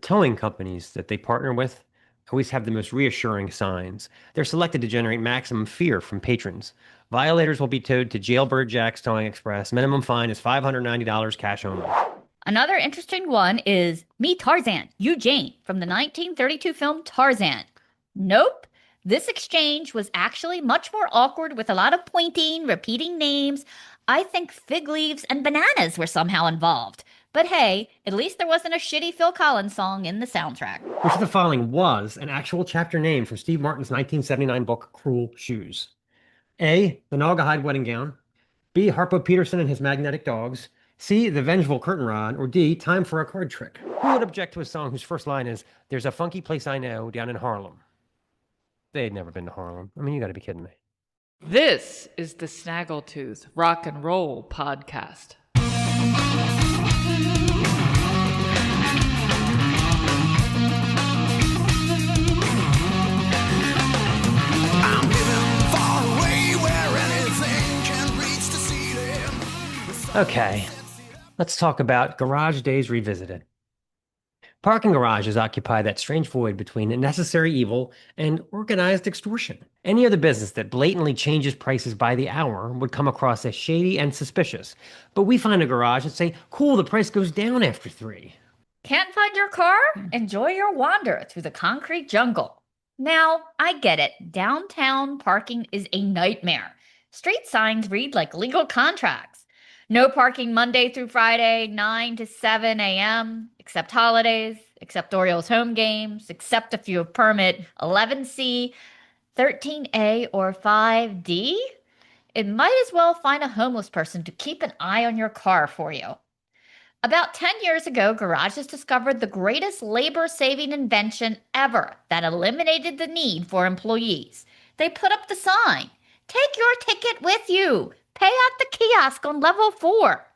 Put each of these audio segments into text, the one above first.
towing companies that they partner with always have the most reassuring signs. They're selected to generate maximum fear from patrons. Violators will be towed to Jailbird Jack's Towing Express. Minimum fine is $590 cash only. Another interesting one is Me Tarzan, You Jane from the 1932 film Tarzan. Nope. This exchange was actually much more awkward with a lot of pointing, repeating names. I think fig leaves and bananas were somehow involved. But hey, at least there wasn't a shitty Phil Collins song in the soundtrack. Which of the following was an actual chapter name from Steve Martin's 1979 book, Cruel Shoes? A. The Naugahyde Wedding Gown. B. Harpo Peterson and His Magnetic Dogs. C. The Vengeful Curtain Rod. Or D. Time for a Card Trick. Who would object to a song whose first line is, "There's a funky place I know down in Harlem"? They'd never been to Harlem. I mean, you got to be kidding me. This is the Snaggletooth Rock and Roll Podcast. Okay, let's talk about Garage Days Revisited. Parking garages occupy that strange void between necessary evil and organized extortion. Any other business that blatantly changes prices by the hour would come across as shady and suspicious. But we find a garage and say, cool, the price goes down after 3. Can't find your car? Enjoy your wander through the concrete jungle. Now, I get it. Downtown parking is a nightmare. Street signs read like legal contracts. No parking Monday through Friday, 9 to 7 a.m., except holidays, except Orioles home games, except if you have permit 11C, 13A, or 5D. It might as well find a homeless person to keep an eye on your car for you. About 10 years ago, garages discovered the greatest labor-saving invention ever that eliminated the need for employees. They put up the sign, "Take your ticket with you. Pay at the kiosk on level 4.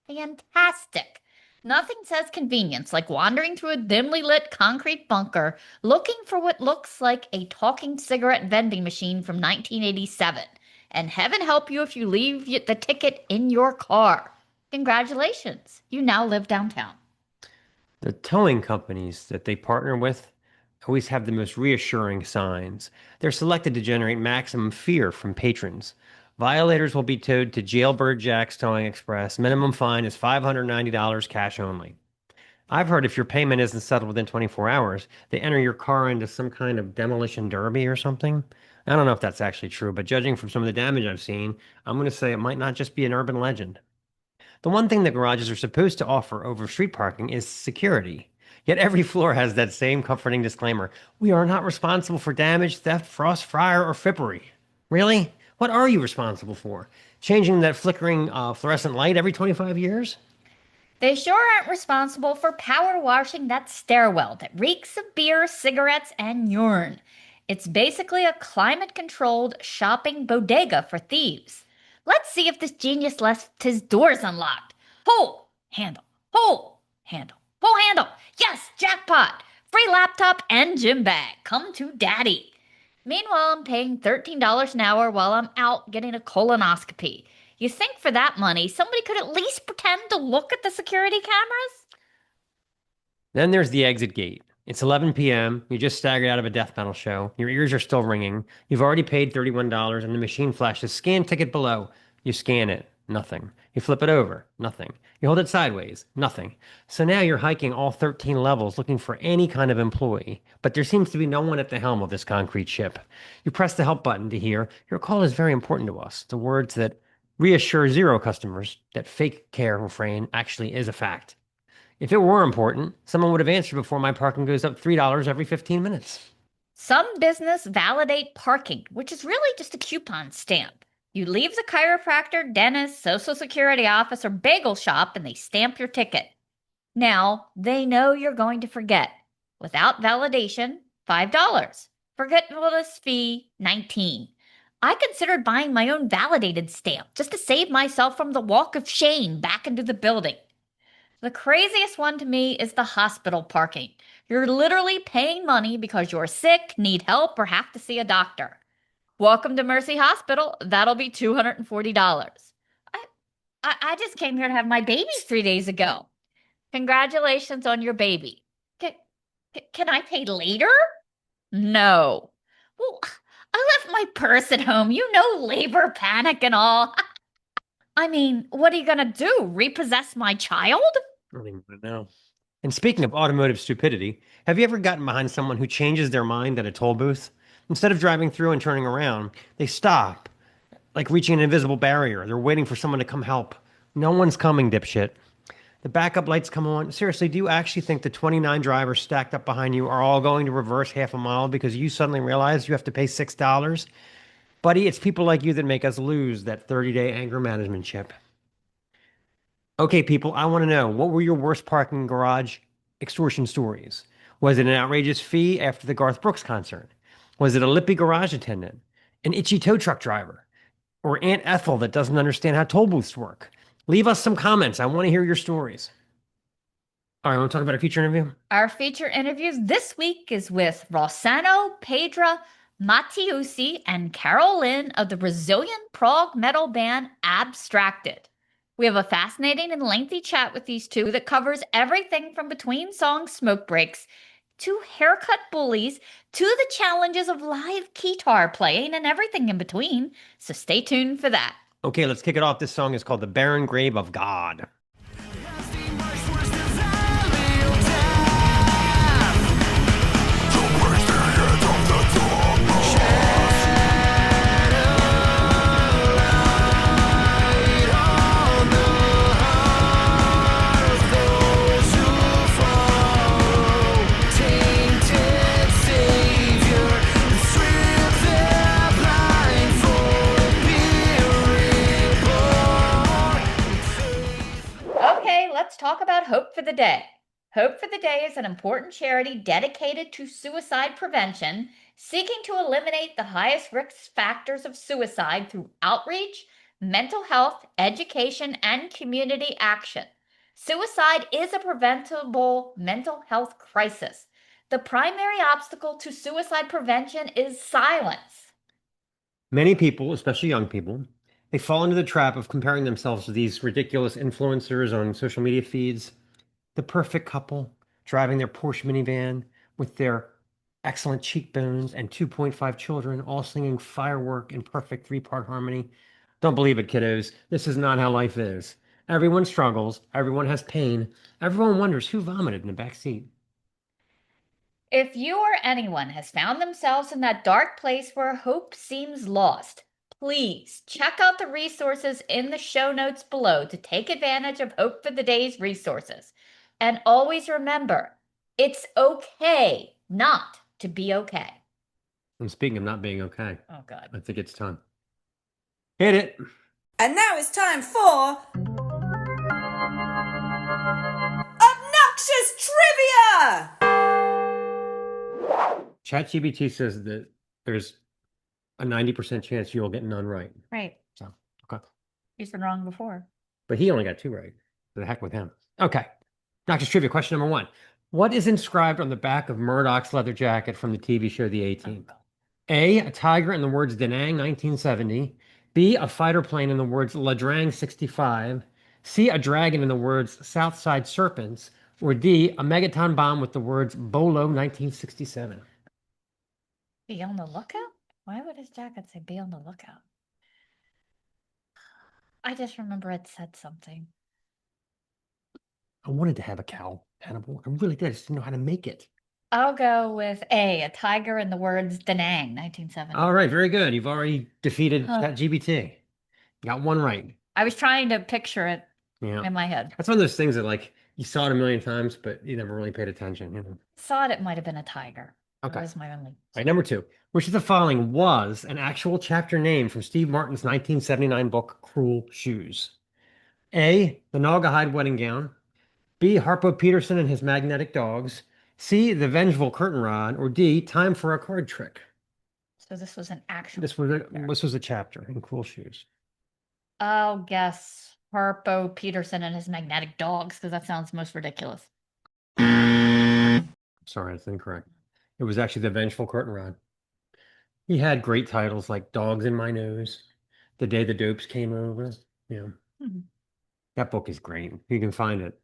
Fantastic. Nothing says convenience like wandering through a dimly lit concrete bunker looking for what looks like a talking cigarette vending machine from 1987. And heaven help you if you leave the ticket in your car. Congratulations, you now live downtown. The towing companies that they partner with always have the most reassuring signs. They're selected to generate maximum fear from patrons. Violators will be towed to Jailbird Jack's Towing Express. Minimum fine is $590 cash only. I've heard if your payment isn't settled within 24 hours, they enter your car into some kind of demolition derby or something. I don't know if that's actually true, but judging from some of the damage I've seen, I'm going to say it might not just be an urban legend. The one thing that garages are supposed to offer over street parking is security. Yet every floor has that same comforting disclaimer. We are not responsible for damage, theft, frost, fire, or frippery. Really? What are you responsible for? Changing that flickering fluorescent light every 25 years? They sure aren't responsible for power washing that stairwell that reeks of beer, cigarettes, and urine. It's basically a climate-controlled shopping bodega for thieves. Let's see if this genius left his doors unlocked. Pull, handle, pull, handle, pull, handle. Yes, jackpot. Free laptop and gym bag. Come to daddy. Meanwhile, I'm paying $13 an hour while I'm out getting a colonoscopy. You think for that money, somebody could at least pretend to look at the security cameras? Then there's the exit gate. It's 11 p.m. You just staggered out of a death metal show. Your ears are still ringing. You've already paid $31 and the machine flashes scan ticket below. You scan it. Nothing. You flip it over. Nothing. You hold it sideways. Nothing. So now you're hiking all 13 levels looking for any kind of employee, but there seems to be no one at the helm of this concrete ship. You press the help button to hear, "Your call is very important to us." The words that reassure zero customers that fake care refrain actually is a fact. If it were important, someone would have answered before my parking goes up $3 every 15 minutes. Some business validate parking, which is really just a coupon stamp. You leave the chiropractor, dentist, social security office, or bagel shop and they stamp your ticket. Now, they know you're going to forget. Without validation, $5. Forgetfulness fee, $19. I considered buying my own validated stamp just to save myself from the walk of shame back into the building. The craziest one to me is the hospital parking. You're literally paying money because you're sick, need help, or have to see a doctor. Welcome to Mercy Hospital. That'll be $240. I just came here to have my baby 3 days ago. Congratulations on your baby. Can I pay later? No. Well, I left my purse at home. You know, labor panic and all. I mean, what are you gonna do? Repossess my child? I don't even want to know. And speaking of automotive stupidity, have you ever gotten behind someone who changes their mind at a toll booth? Instead of driving through and turning around, they stop, like reaching an invisible barrier. They're waiting for someone to come help. No one's coming, dipshit. The backup lights come on. Seriously, do you actually think the 29 drivers stacked up behind you are all going to reverse half a mile because you suddenly realize you have to pay $6? Buddy, it's people like you that make us lose that 30-day anger management chip. Okay, people, I want to know, what were your worst parking garage extortion stories? Was it an outrageous fee after the Garth Brooks concert? Was it a lippy garage attendant? An itchy tow truck driver? Or Aunt Ethel that doesn't understand how toll booths work? Leave us some comments. I want to hear your stories. All right, want to talk about a feature interview? Our feature interviews this week is with Rosano, Pedro, Matiussi, and Carol Lynn of the Brazilian prog metal band Abstracted. We have a fascinating and lengthy chat with these two that covers everything from between song smoke breaks to haircut bullies to the challenges of live guitar playing and everything in between. So stay tuned for that. Okay, let's kick it off. This song is called The Barren Grave of God. Okay, let's talk about Hope for the Day. Hope for the Day is an important charity dedicated to suicide prevention, seeking to eliminate the highest risk factors of suicide through outreach, mental health, education, and community action. Suicide is a preventable mental health crisis. The primary obstacle to suicide prevention is silence. Many people, especially young people, they fall into the trap of comparing themselves to these ridiculous influencers on social media feeds. The perfect couple driving their Porsche minivan with their excellent cheekbones and 2.5 children, all singing Firework in perfect three-part harmony. Don't believe it, kiddos. This is not how life is. Everyone struggles. Everyone has pain. Everyone wonders who vomited in the back seat. If you or anyone has found themselves in that dark place where hope seems lost, please check out the resources in the show notes below to take advantage of Hope for the Day's resources. And always remember, it's okay not to be okay. And speaking of not being okay, Oh, God. I think it's time. Hit it. And now it's time for Obnoxious Trivia! ChatGPT says that there's a 90% chance you'll get none right. Right. So, okay. He's been wrong before. But he only got 2 right. So the heck with him. Okay. Obnoxious Trivia, question number 1. What is inscribed on the back of Murdoch's leather jacket from the TV show The A-Team? A tiger in the words Danang 1970. B, a fighter plane in the words Ladrang 65. C, a dragon in the words Southside Serpents. Or D, a megaton bomb with the words Bolo 1967. Be on the lookout? Why would his jacket say be on the lookout? I just remember it said something. I wanted to have a cow animal. I really did. I just didn't know how to make it. I'll go with a tiger in the words Danang 1970. All right, very good. You've already defeated Huh. ChatGPT. Got 1 right. I was trying to picture it Yeah. in my head. That's one of those things that like you saw it a million times, but you never really paid attention. You know. Thought it might have been a tiger. Okay. That was my only. All right, number 2. Which of the following was an actual chapter name from Steve Martin's 1979 book, Cruel Shoes? A, the Naugahyde Wedding Gown. B, Harpo Peterson and his Magnetic Dogs. C, the Vengeful Curtain Rod. Or D, Time for a Card Trick. So this was an actual. This was a chapter in Cruel Shoes. I'll guess Harpo Peterson and his magnetic dogs because that sounds most ridiculous. Sorry, that's incorrect. It was actually the Vengeful Curtain Rod. He had great titles like Dogs in My Nose, The Day the Dopes Came Over. Yeah. Hmm. That book is great. You can find it.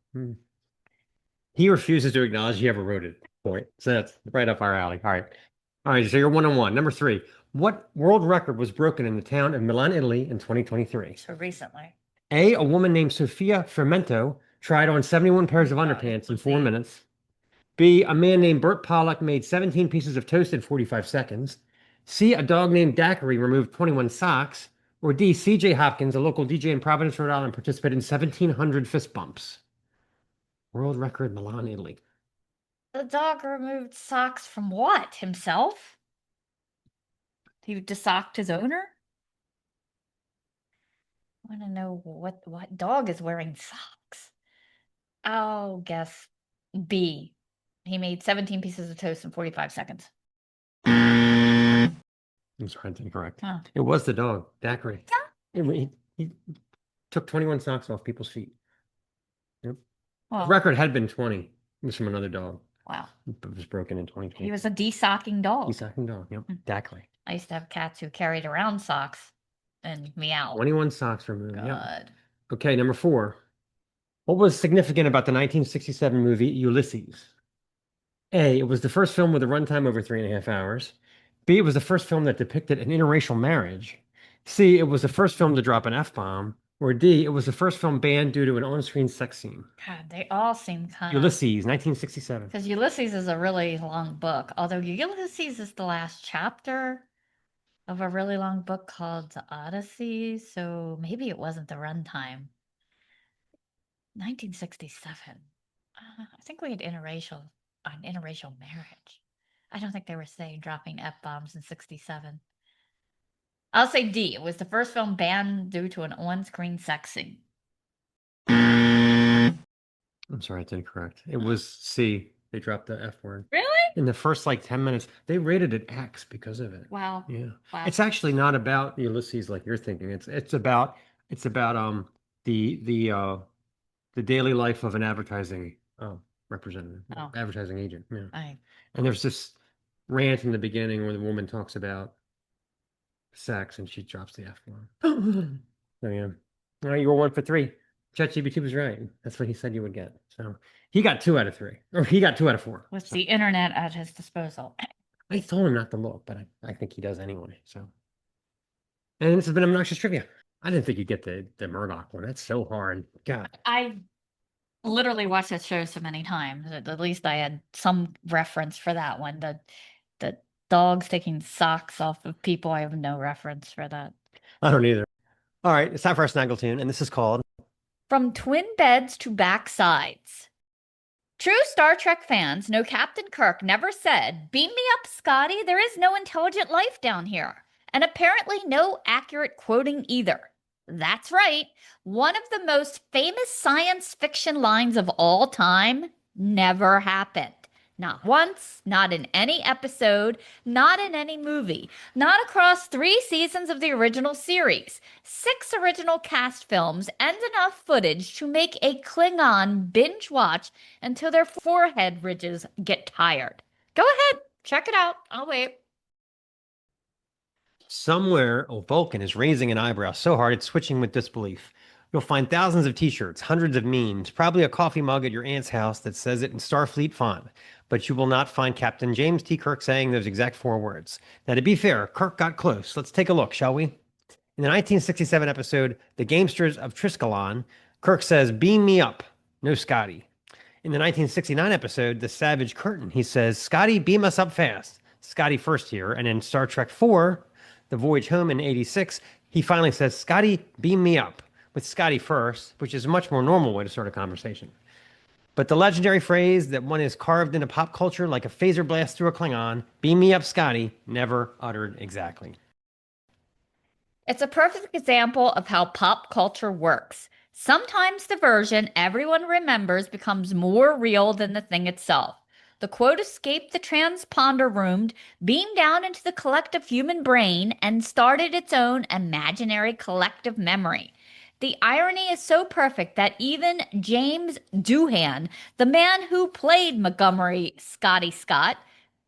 He refuses to acknowledge he ever wrote it. Point. So that's right up our alley. All right. All right. So you're 1-on-1. Number 3. What world record was broken in the town of Milan, Italy in 2023? So recently. A woman named Sofia Fermento tried on 71 pairs of underpants in 4 minutes. B, a man named Bert Pollock made 17 pieces of toast in 45 seconds. C, a dog named Daiquiri removed 21 socks. Or D, C.J. Hopkins, a local DJ in Providence, Rhode Island, participated in 1,700 fist bumps. World record, Milan, Italy. The dog removed socks from what? Himself? He desocked his owner? I want to know what dog is wearing socks. I'll guess B. He made 17 pieces of toast in 45 seconds. I'm sorry, that's incorrect. Huh. It was the dog, Daiquiri. He took 21 socks off people's feet. Yep. Well, Record had been 20. It was from another dog. wow. It was broken in 2020. He was a desocking dog. Desocking dog. Yep. Daiquiri. I used to have cats who carried around socks and meow. 21 socks removed. Yep. God. Okay, number 4. What was significant about the 1967 movie Ulysses? A, it was the first film with a runtime over 3.5 hours. B, it was the first film that depicted an interracial marriage. C, it was the first film to drop an F-bomb. Or D, it was the first film banned due to an on-screen sex scene. God, they all seem kind Ulysses, 1967. Because Ulysses is a really long book. Although Ulysses is the last chapter of a really long book called The Odyssey. So maybe it wasn't the runtime. 1967. I think we had an interracial marriage. I don't think they were saying dropping F-bombs in 67. I'll say D. It was the first film banned due to an on-screen sex scene. I'm sorry, that's incorrect. It was C. They dropped the F word. Really? In the first 10 minutes, they rated it X because of it. Wow. Yeah. Wow. It's actually not about Ulysses like you're thinking. It's about the daily life of an advertising representative, advertising agent. Yeah. And there's this rant in the beginning where the woman talks about sex and she drops the F word. So yeah. All right, you were 1 for 3. ChatGPT was right. That's what he said you would get. So he got 2 out of 3, or he got 2 out of 4. With So the internet at his disposal. I told him not to look, but I think he does anyway. So, and this has been Obnoxious Trivia. I didn't think you'd get the Murdoch one. That's so hard. God. I literally watched that show so many times. At least I had some reference for that one. The dogs taking socks off of people. I have no reference for that. I don't either. All right, it's time for our Snaggletooth, and this is called From Twin Beds to Backsides. True Star Trek fans know Captain Kirk never said, "Beam me up, Scotty, there is no intelligent life down here." And apparently no accurate quoting either. That's right. One of the most famous science fiction lines of all time never happened. Not once, not in any episode, not in any movie, not across 3 seasons of the original series, 6 original cast films, and enough footage to make a Klingon binge watch until their forehead ridges get tired. Go ahead, check it out. I'll wait. Somewhere a Vulcan is raising an eyebrow so hard it's switching with disbelief. You'll find thousands of t-shirts, hundreds of memes, probably a coffee mug at your aunt's house that says it in Starfleet font. But you will not find Captain James T. Kirk saying those exact 4 words. Now, to be fair, Kirk got close. Let's take a look, shall we? In the 1967 episode, The Gamesters of Triskelion, Kirk says, "Beam me up." No Scotty. In the 1969 episode, The Savage Curtain, he says, "Scotty, beam us up fast." Scotty first here. And in Star Trek IV, The Voyage Home in 86, he finally says, "Scotty, beam me up," with Scotty first, which is a much more normal way to start a conversation. But the legendary phrase that one is carved into pop culture like a phaser blast through a Klingon, "Beam me up, Scotty," never uttered exactly. It's a perfect example of how pop culture works. Sometimes the version everyone remembers becomes more real than the thing itself. The quote escaped the transponder room, beamed down into the collective human brain, and started its own imaginary collective memory. The irony is so perfect that even James Doohan, the man who played Montgomery Scotty Scott,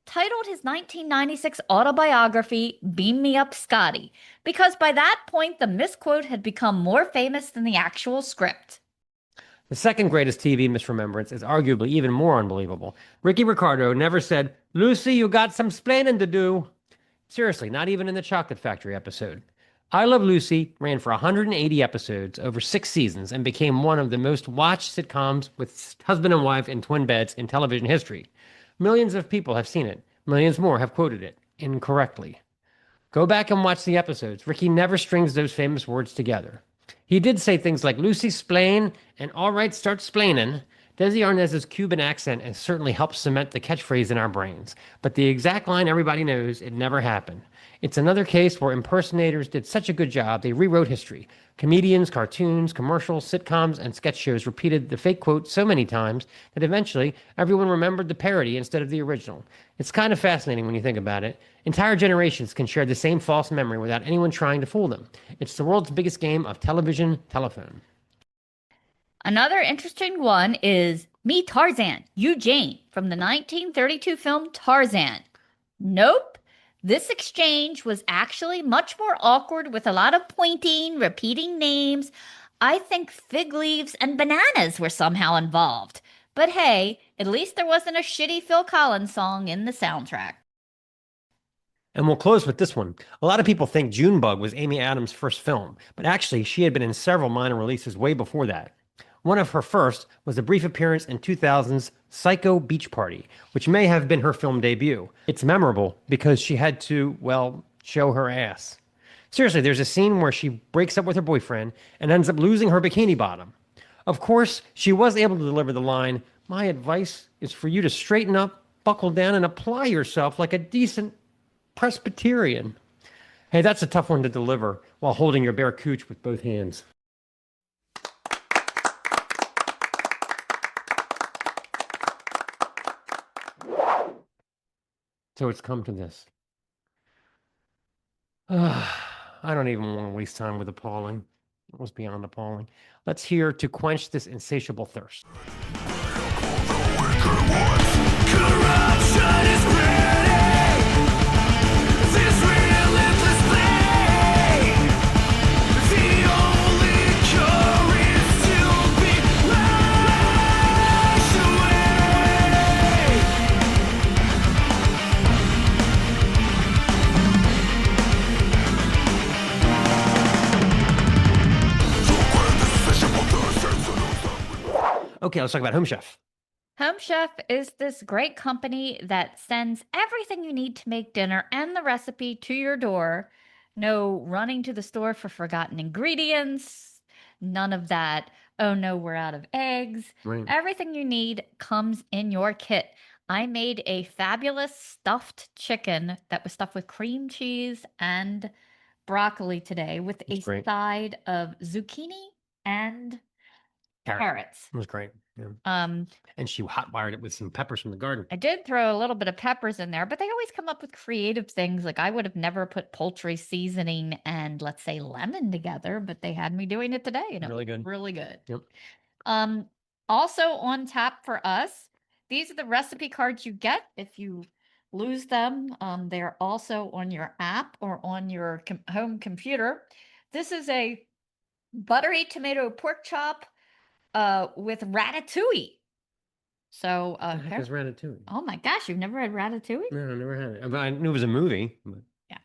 titled his 1996 autobiography, "Beam Me Up, Scotty," because by that point the misquote had become more famous than the actual script. The second greatest TV misremembrance is arguably even more unbelievable. Ricky Ricardo never said, "Lucy, you got some splaining to do." Seriously, not even in the Chocolate Factory episode. I Love Lucy ran for 180 episodes over 6 seasons and became one of the most watched sitcoms with husband and wife in twin beds in television history. Millions of people have seen it. Millions more have quoted it incorrectly. Go back and watch the episodes. Ricky never strings those famous words together. He did say things like Lucy splain and all right, start splainin'. Desi Arnaz's Cuban accent has certainly helped cement the catchphrase in our brains, but the exact line everybody knows, it never happened. It's another case where impersonators did such a good job, they rewrote history. Comedians, cartoons, commercials, sitcoms, and sketch shows repeated the fake quote so many times that eventually everyone remembered the parody instead of the original. It's kind of fascinating when you think about it. Entire generations can share the same false memory without anyone trying to fool them. It's the world's biggest game of television telephone. Another interesting one is Me Tarzan, You Jane from the 1932 film Tarzan. Nope. This exchange was actually much more awkward with a lot of pointing, repeating names. I think fig leaves and bananas were somehow involved. But hey, at least there wasn't a shitty Phil Collins song in the soundtrack. And we'll close with this one. A lot of people think Junebug was Amy Adams' first film, but actually she had been in several minor releases way before that. One of her first was a brief appearance in 2000's Psycho Beach Party, which may have been her film debut. It's memorable because she had to, well, show her ass. Seriously, there's a scene where she breaks up with her boyfriend and ends up losing her bikini bottom. Of course, she was able to deliver the line, "My advice is for you to straighten up, buckle down, and apply yourself like a decent Presbyterian." Hey, that's a tough one to deliver while holding your bare cooch with both hands. So it's come to this. I don't even want to waste time with appalling. It was beyond appalling. Let's hear To Quench This Insatiable Thirst. Corruption is pretty. This relentless thing. The only cure is to be washed away. Okay, let's talk about Home Chef. Home Chef is this great company that sends everything you need to make dinner and the recipe to your door. No running to the store for forgotten ingredients. None of that, oh no, we're out of eggs. Right. Everything you need comes in your kit. I made a fabulous stuffed chicken that was stuffed with cream cheese and broccoli today with a That's great. side of zucchini and carrots. It was great. Yeah. Um, And she hot-wired it with some peppers from the garden. I did throw a little bit of peppers in there, but they always come up with creative things. Like I would have never put poultry seasoning and let's say lemon together, but they had me doing it today. And it Really was good. really good. Yep. Also on tap for us, these are the recipe cards you get if you lose them. They're also on your app or on your home computer. This is a buttery tomato pork chop with ratatouille. So, What the heck is ratatouille? oh my gosh, you've never had ratatouille? No, I never had it. I knew it was a movie. But... Yeah,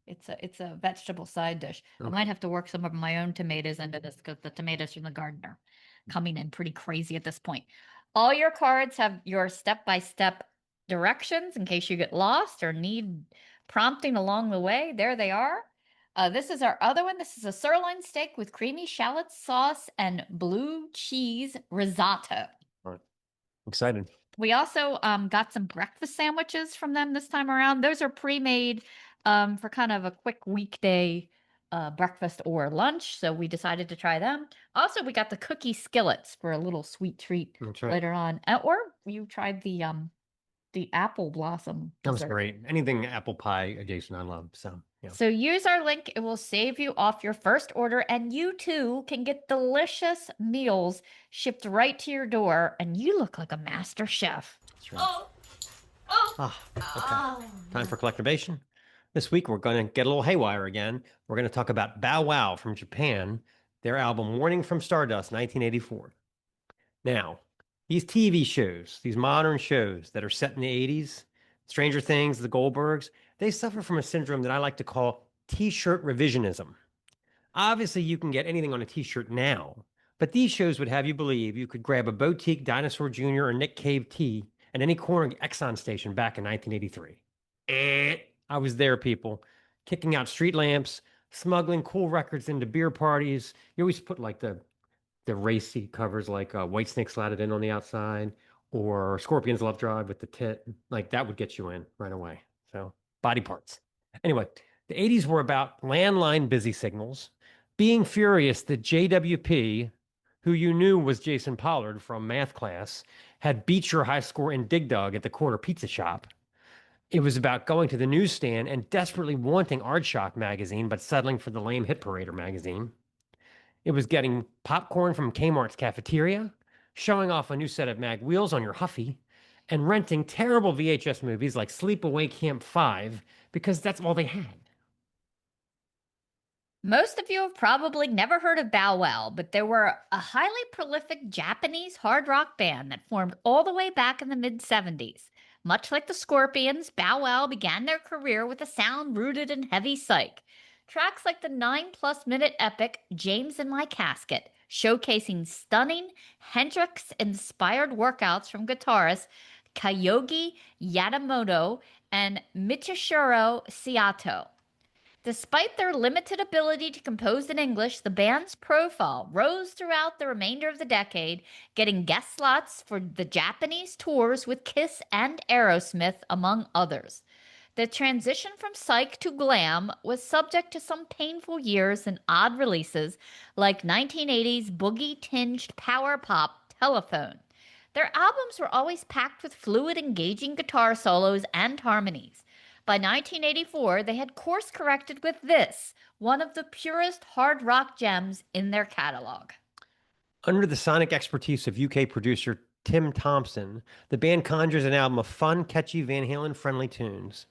it's a vegetable side dish. I Okay. might have to work some of my own tomatoes into this because the tomatoes from the garden are coming in pretty crazy at this point. All your cards have your step-by-step directions in case you get lost or need prompting along the way. There they are. This is our other one. This is a sirloin steak with creamy shallot sauce and blue cheese risotto. Excited. We also got some breakfast sandwiches from them this time around. Those are pre-made for kind of a quick weekday breakfast or lunch. So we decided to try them. Also, we got the cookie skillets for a little sweet treat That's right. later on. Or you tried the apple blossom That was dessert. great. Anything apple pie adjacent, I love. So, yeah. So use our link. It will save you off your first order, and you too can get delicious meals shipped right to your door. And you look like a master chef. That's right. Okay. Time for Collecturbation. This week, we're going to get a little haywire again. We're going to talk about Bow Wow from Japan, their album Warning from Stardust, 1984. Now, these TV shows, these modern shows that are set in the 80s, Stranger Things, The Goldbergs, they suffer from a syndrome that I like to call t-shirt revisionism. Obviously, you can get anything on a t-shirt now, but these shows would have you believe you could grab a boutique Dinosaur Jr. or Nick Cave tee at any corner Exxon station back in 1983. I was there, people, kicking out street lamps, smuggling cool records into beer parties. You always put like the racy covers like Whitesnake slatted in on the outside or Scorpions Love Drive with the tit. Like that would get you in right away. So body parts. Anyway, the 80s were about landline busy signals, being furious that JWP, who you knew was Jason Pollard from math class, had beat your high score in Dig Dug at the corner pizza shop. It was about going to the newsstand and desperately wanting Aardschok magazine, but settling for the lame Hit Parader magazine. It was getting popcorn from Kmart's cafeteria, showing off a new set of mag wheels on your Huffy, and renting terrible VHS movies like Sleepaway Camp 5 because that's all they had. Most of you have probably never heard of Bow Wow, but there were a highly prolific Japanese hard rock band that formed all the way back in the mid-70s. Much like the Scorpions, Bow Wow began their career with a sound rooted in heavy psych. Tracks like the 9+ minute epic James in My Casket, showcasing stunning Hendrix-inspired workouts from guitarists Kyoji Yadamoto and Michishiro Saito. Despite their limited ability to compose in English, the band's profile rose throughout the remainder of the decade, getting guest slots for the Japanese tours with Kiss and Aerosmith, among others. The transition from psych to glam was subject to some painful years and odd releases, like 1980's boogie-tinged power pop Telephone. Their albums were always packed with fluid, engaging guitar solos and harmonies. By 1984, they had course corrected with this, one of the purest hard rock gems in their catalog. Under the sonic expertise of UK producer Tim Thompson, the band conjures an album of fun, catchy Van Halen-friendly tunes.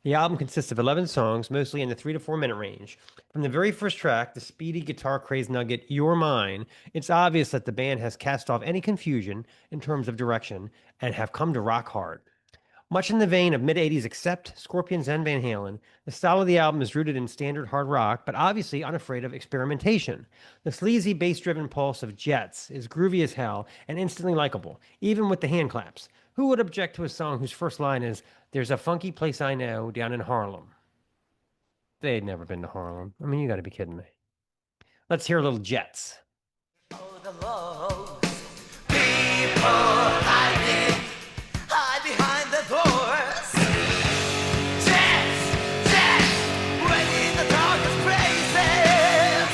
The album consists of 11 songs, mostly in the 3 to 4 minute range. From the very first track, the speedy guitar craze nugget, You're Mine, it's obvious that the band has cast off any confusion in terms of direction and have come to rock hard. Much in the vein of mid-80s Accept, Scorpions, and Van Halen, the style of the album is rooted in standard hard rock, but obviously unafraid of experimentation. The sleazy bass-driven pulse of Jets is groovy as hell and instantly likable, even with the hand claps. Who would object to a song whose first line is, "There's a funky place I know down in Harlem"? They'd never been to Harlem. I mean, you gotta be kidding me. Let's hear a little Jets. Hide behind the doors. Jets, Jets, waiting the darkest places.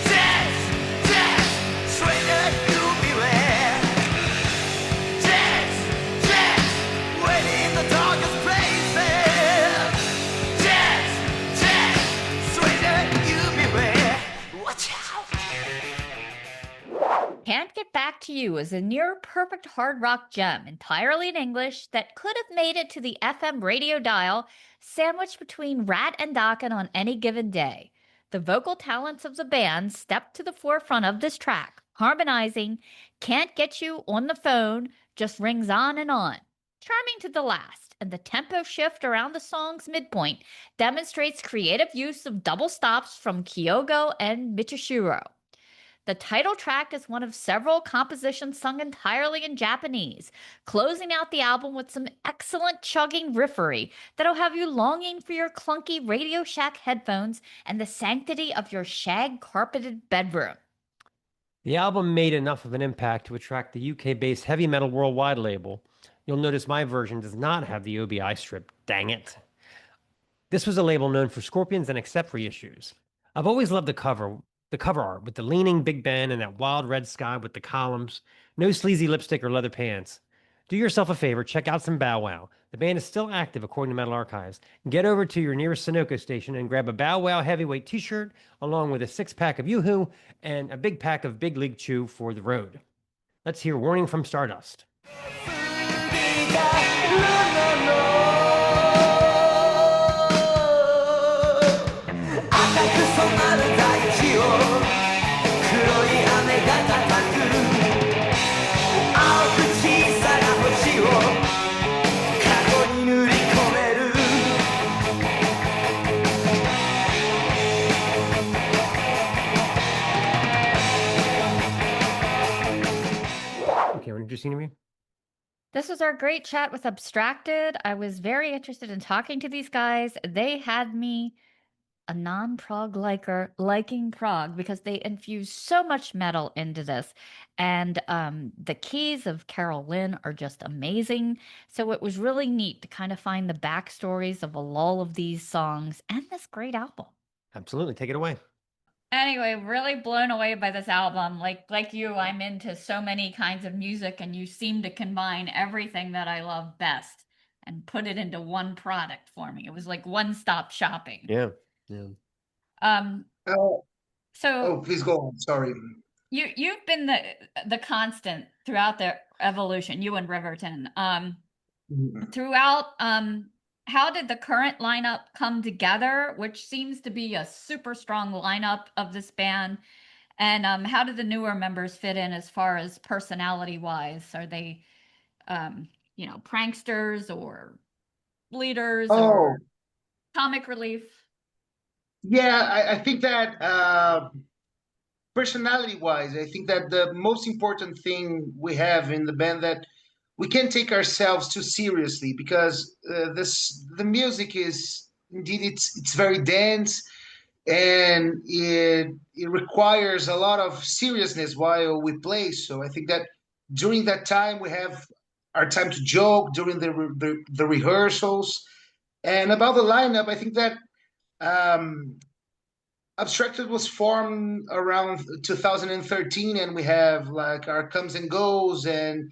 Jets, Jets, stranger you beware. Jets, Jets, waiting the darkest places. Jets, Jets, stranger you beware. Watch out. Can't Get Back to You is a near-perfect hard rock gem, entirely in English, that could have made it to the FM radio dial, sandwiched between Rat and Dokken on any given day. The vocal talents of the band stepped to the forefront of this track, harmonizing Can't Get You on the Phone, just rings on and on. Charming to the last, and the tempo shift around the song's midpoint demonstrates creative use of double stops from Kyogo and Michishiro. The title track is one of several compositions sung entirely in Japanese, closing out the album with some excellent chugging riffery that'll have you longing for your clunky Radio Shack headphones and the sanctity of your shag-carpeted bedroom. The album made enough of an impact to attract the UK-based Heavy Metal Worldwide label. You'll notice my version does not have the OBI strip, dang it. This was a label known for Scorpions and Accept reissues. I've always loved the cover art with the leaning Big Ben and that wild red sky with the columns. No sleazy lipstick or leather pants. Do yourself a favor, check out some Bow Wow. The band is still active according to Metal Archives. Get over to your nearest Sunoco station and grab a Bow Wow heavyweight t-shirt along with a 6-pack of Yoo-Hoo and a big pack of Big League Chew for the road. Let's hear Warning from Stardust. interesting to me? This was our great chat with Abstracted. I was very interested in talking to these guys. They had me a non-prog liker liking prog because they infuse so much metal into this. And the keys of Carol Lynn are just amazing. So it was really neat to kind of find the backstories of all of these songs and this great album. Absolutely. Take it away. Anyway, really blown away by this album. Like you, I'm into so many kinds of music, and you seem to combine everything that I love best and put it into one product for me. It was like one-stop shopping. Yeah. Yeah. Um, Oh, so please go on. Sorry. you've been the constant throughout the evolution, you and Riverton. Throughout, how did the current lineup come together, which seems to be a super strong lineup of this band? And how did the newer members fit in as far as personality wise? Are they, pranksters or leaders Oh, or comic relief? yeah, I think that personality-wise, I think that the most important thing we have in the band that we can't take ourselves too seriously because the music is indeed it's very dense and it requires a lot of seriousness while we play. So I think that during that time we have our time to joke during the rehearsals. And about the lineup, I think that um, Abstracted was formed around 2013, and we have like our comes and goes, and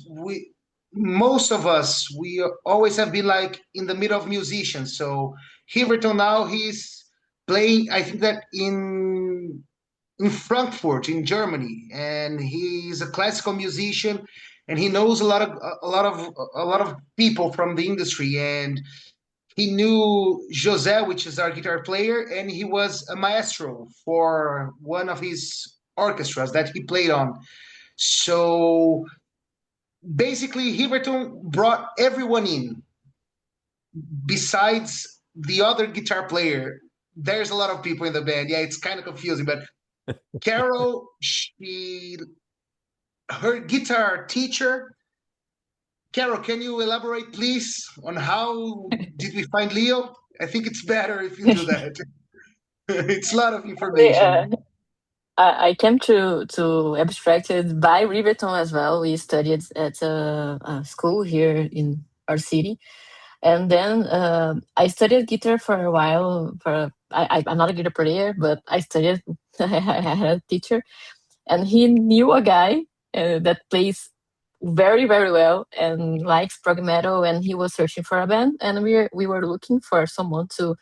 we most of us we always have been like in the middle of musicians. So Hiverton now he's playing. I think that in Frankfurt in Germany, and he's a classical musician, and he knows a lot of people from the industry, and he knew José, which is our guitar player, and he was a maestro for one of his orchestras that he played on. So basically, Hiverton brought everyone in besides the other guitar player. There's a lot of people in the band. Yeah, it's kind of confusing, but Carol, her guitar teacher. Carol, can you elaborate, please, on how did we find Leo? I think it's better if you do that. It's a lot of Yeah, information. I came to Abstracted by Riverton as well. We studied at a school here in our city, and then I studied guitar for a while. I'm not a guitar player, but I studied. I had a teacher, and he knew a guy that plays very very well and likes prog metal, and he was searching for a band, and we were looking for someone to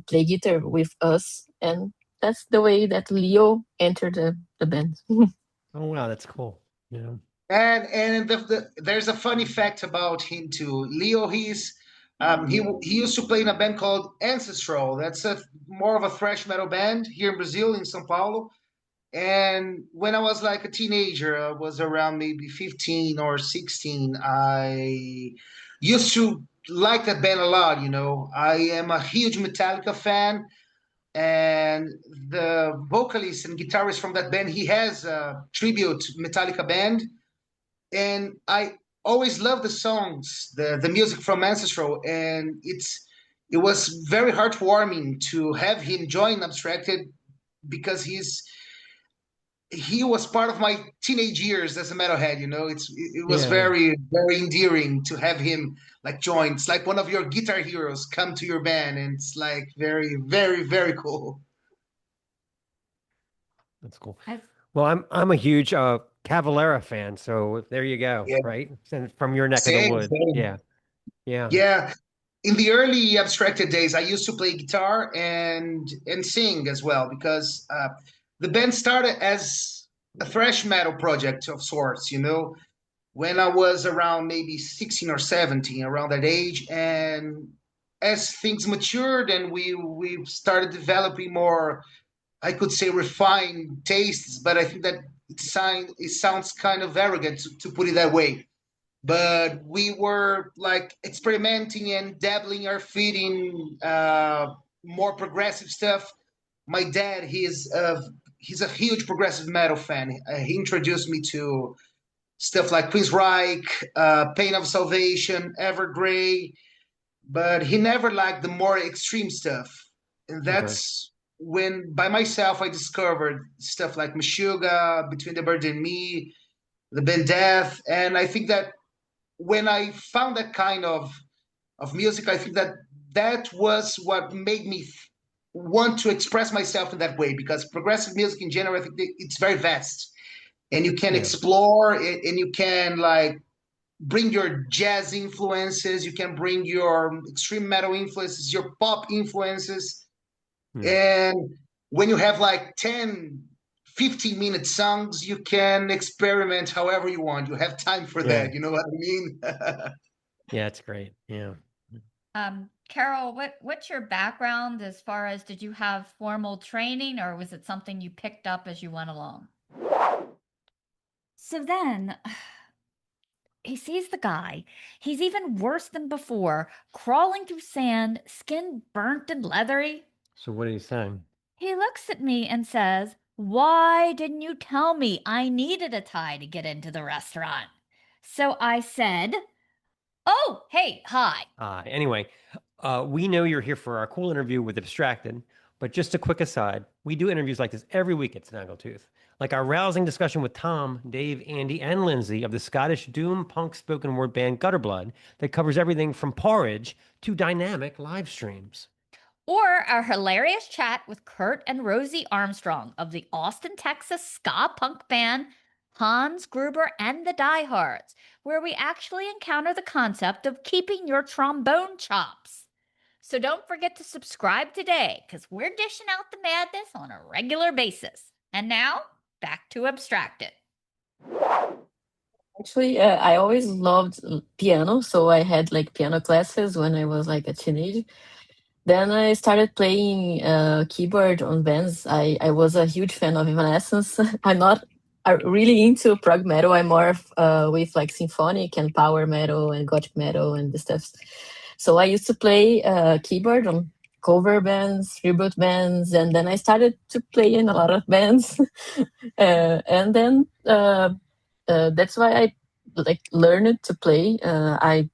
play guitar with us, and that's the way that Leo entered the band. Oh, wow. That's cool. Yeah. And there's a funny fact about him too. Leo, he used to play in a band called Ancestral. That's a more of a thrash metal band here in Brazil, in São Paulo. And when I was like a teenager, I was around maybe 15 or 16, I used to like that band a lot, you know. I am a huge Metallica fan, and the vocalist and guitarist from that band, he has a tribute Metallica band, and I always love the songs, the music from Ancestral, and it was very heartwarming to have him join Abstracted because he was part of my teenage years as a metalhead. You know, it was Yeah. very very endearing to have him like join. It's like one of your guitar heroes come to your band, and it's like very very very cool. That's cool. As Well, I'm a huge Cavalera fan, so there you go, Yeah, right? And from your neck of the same woods. same. Yeah. Yeah. Yeah, in the early Abstracted days, I used to play guitar and sing as well because the band started as a thrash metal project of sorts. You know, when I was around maybe 16 or 17, around that age. And as things matured and we started developing more, I could say, refined tastes, but I think that it sounds kind of arrogant to put it that way. But we were like experimenting and dabbling our feet in more progressive stuff. My dad, he's a huge progressive metal fan. He introduced me to stuff like Queensryche, Pain of Salvation, Evergrey, but he never liked the more extreme stuff. And Okay. that's when, by myself, I discovered stuff like Meshuggah, Between the Bird and Me, The Band Death. And I think that when I found that kind of music, I think that that was what made me want to express myself in that way, because progressive music in general, I think it's very vast and you can Yeah. explore it, and you can like bring your jazz influences, you can bring your extreme metal influences, your pop influences. Hmm. And when you have like 10, 15-minute songs, you can experiment however you want. You have time for Yeah. that. You know what I mean? Yeah, it's great. Yeah. Carol, what's your background as far as did you have formal training or was it something you picked up as you went along? So then he sees the guy. He's even worse than before, crawling through sand, skin burnt and leathery. So what are you saying? He looks at me and says, "Why didn't you tell me I needed a tie to get into the restaurant?" So I said, "Oh, hey, hi." Anyway, we know you're here for our cool interview with Abstracted, but just a quick aside, we do interviews like this every week at Snaggletooth, like our rousing discussion with Tom, Dave, Andy, and Lindsay of the Scottish doom punk spoken word band Gutterblood that covers everything from porridge to dynamic live streams. Or our hilarious chat with Kurt and Rosie Armstrong of the Austin, Texas ska punk band Hans Gruber and the Diehards, where we actually encounter the concept of keeping your trombone chops. So don't forget to subscribe today because we're dishing out the madness on a regular basis. And now, back to Abstracted. Actually, I always loved piano, so I had like piano classes when I was like a teenager. Then I started playing keyboard on bands. I was a huge fan of Evanescence. I'm not really into prog metal. I'm more with like symphonic and power metal and gothic metal and this stuff. So I used to play keyboard on cover bands, tribute bands, and then I started to play in a lot of bands. And then that's why I like learned to play. I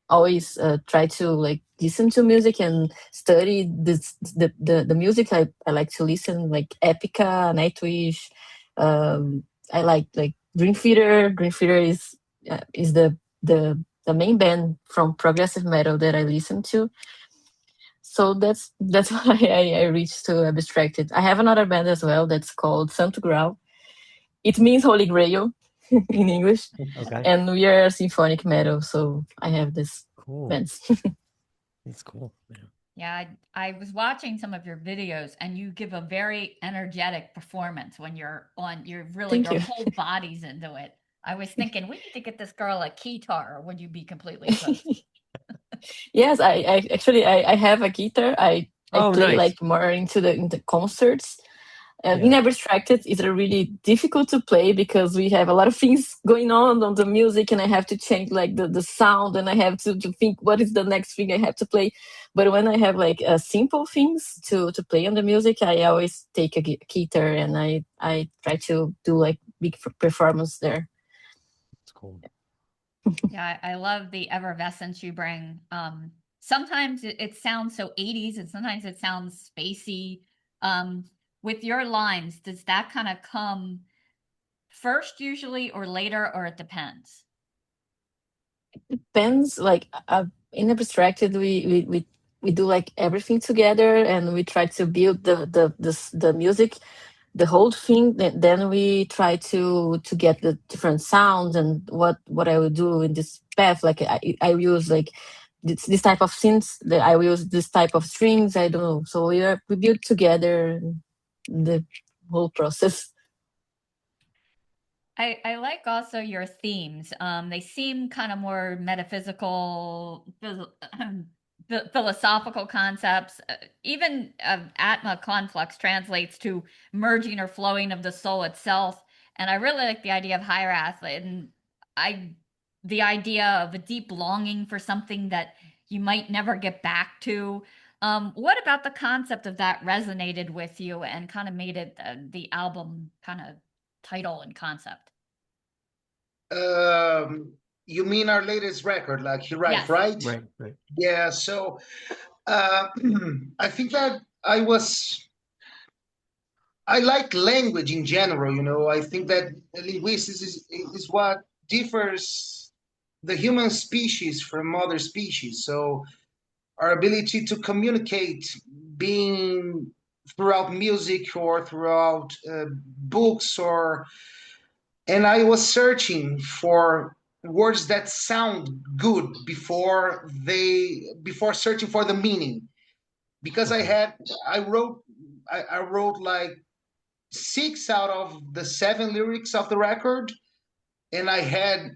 always try to like listen to music and study the music I like to listen, like Epica, Nightwish. I like Dream Theater. Dream Theater is the main band from progressive metal that I listen to. So that's why I reached to Abstracted. I have another band as well that's called Santo Grau. It means Holy Grail in English, Okay. and we are symphonic metal. So I have this Cool. bands. That's cool. Yeah, I was watching some of your videos and you give a very energetic performance when you're really, Thank your you. whole body's into it. I was thinking, we need to get this girl a guitar. Would you be completely opposed? Yes, I actually I have a guitar. I Oh, play nice. like more into the concerts. And in Yeah. Abstracted, it's really difficult to play because we have a lot of things going on the music, and I have to change like the sound, and I have to think what is the next thing I have to play. But when I have like simple things to play on the music, I always take a guitar and I try to do like big performance there. It's cool. Yeah, I love the effervescence you bring. Sometimes it sounds so 80s and sometimes it sounds spacey. With your lines, does that kind of come first usually or later, or it depends? Depends, like in Abstracted, we do like everything together, and we try to build the music, the whole thing. Then we try to get the different sounds and what I will do in this path. Like I use like this type of synths, that I will use this type of strings, I don't know. So we build together the whole process. I like also your themes. They seem kind of more metaphysical, philosophical concepts. Even Atma conflux translates to merging or flowing of the soul itself. And I really like the idea of hierath and I the idea of a deep longing for something that you might never get back to. What about the concept of that resonated with you and kind of made it the album kind of title and concept? You mean our latest record, like Right, Yes. right? Right. Yeah, so I think that I like language in general, you know. I think that linguistics is what differs the human species from other species. So our ability to communicate, being throughout music or throughout books, or and I was searching for words that sound good before searching for the meaning, because Okay. I wrote like 6 out of the 7 lyrics of the record, and I had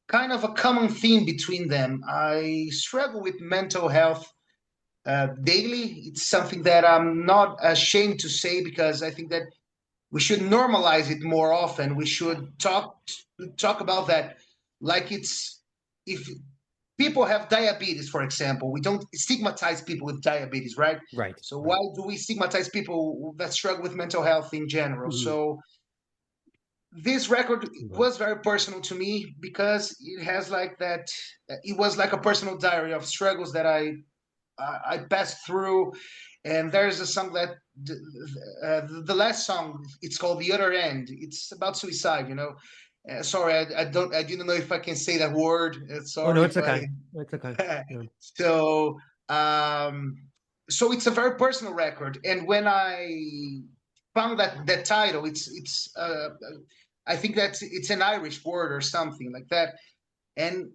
kind of a common theme between them. I struggle with mental health daily. It's something that I'm not ashamed to say, because I think that we should normalize it more often. We should talk about that, like it's if people have diabetes, for example, we don't stigmatize people with diabetes, right? Right. So Right. why do we stigmatize people that struggle with mental health in general? Mhm. So this record Right. was very personal to me, because it has like that. It was like a personal diary of struggles that I passed through. And there's a song that the last song, it's called The Other End. It's about suicide, you know. Sorry, I didn't know if I can say that word. Oh no, Sorry it's if I. okay. It's okay. Yeah. So um, so it's a very personal record, and when I found that title, it's I think that it's an Irish word or something like that, and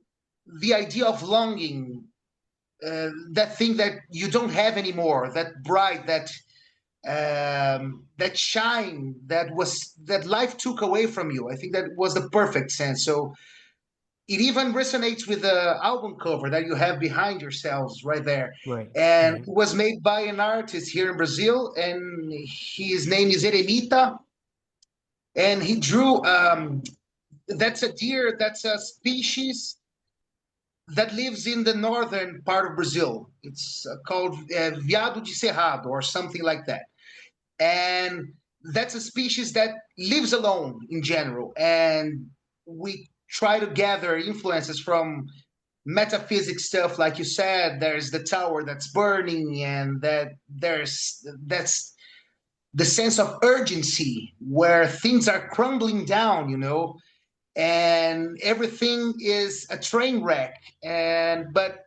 the idea of longing, that thing that you don't have anymore, that bright, that shine that life took away from you. I think that was the perfect sense. So it even resonates with the album cover that you have behind yourselves right there. Right. And it Right. was made by an artist here in Brazil, and his name is Eremita. And he drew that's a deer, that's a species that lives in the northern part of Brazil. It's called Veado de Cerrado or something like that. And that's a species that lives alone in general. And we try to gather influences from metaphysics stuff, like you said. There's the tower that's burning, and that's the sense of urgency where things are crumbling down, you know, and everything is a train wreck. And but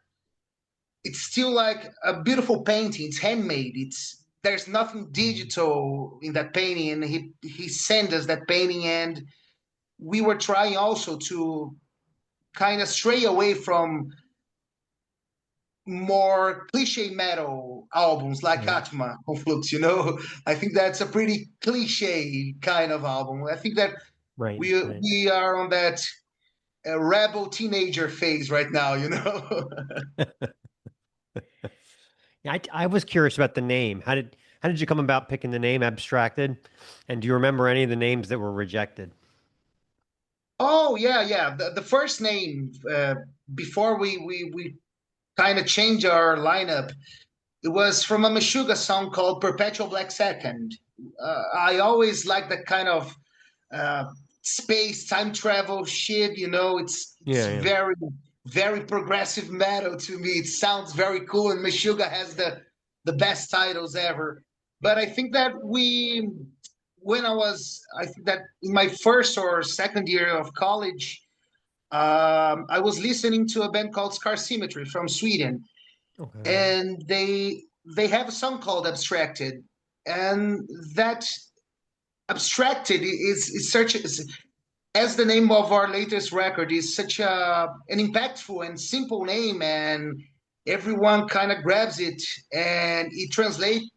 it's still like a beautiful painting. It's handmade. It's There's nothing digital in that painting, and he sent us that painting, and we were trying also to kind of stray away from more cliche metal albums like Right. Atma Conflux, you know. I think that's a pretty cliche kind of album. I think that Right. we are on that rebel teenager phase right now, you know. Yeah, I was curious about the name. How did you come about picking the name Abstracted? And do you remember any of the names that were rejected? Oh yeah. The first name, before we kind of changed our lineup, it was from a Meshuggah song called "Perpetual Black Second." I always like that kind of uh, space time travel shit. You know, it's Yeah, yeah. very progressive metal to me. It sounds very cool, and Meshuggah has the best titles ever. But I think that I think that in my first or second year of college, I was listening to a band called Scar Symmetry from Sweden, Okay. and they have a song called Abstracted, and that Abstracted is such as the name of our latest record is such an impactful and simple name, and everyone kind of grabs it, and it translates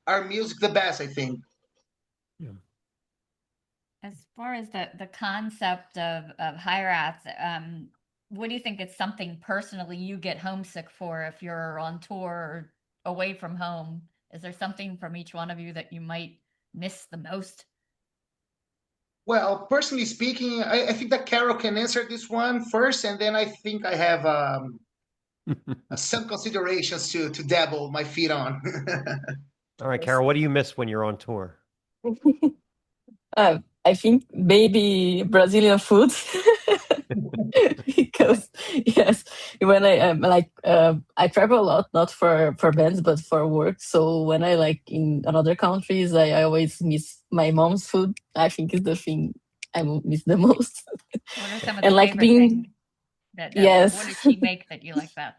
our music the best, I think. Yeah. As far as the concept of Hyrath, what do you think it's something personally you get homesick for if you're on tour or away from home? Is there something from each one of you that you might miss the most? Well, personally speaking, I think that Carol can answer this one first, and then I think I have some considerations to dabble my feet on. All right, Yes. Carol, what do you miss when you're on tour? I think maybe Brazilian food. Because yes, when I travel a lot, not for bands but for work. So when I like in other countries, I always miss my mom's food. I think is the thing I miss the most. What are some of the And like favorite things being that what does yes, she make that you like best?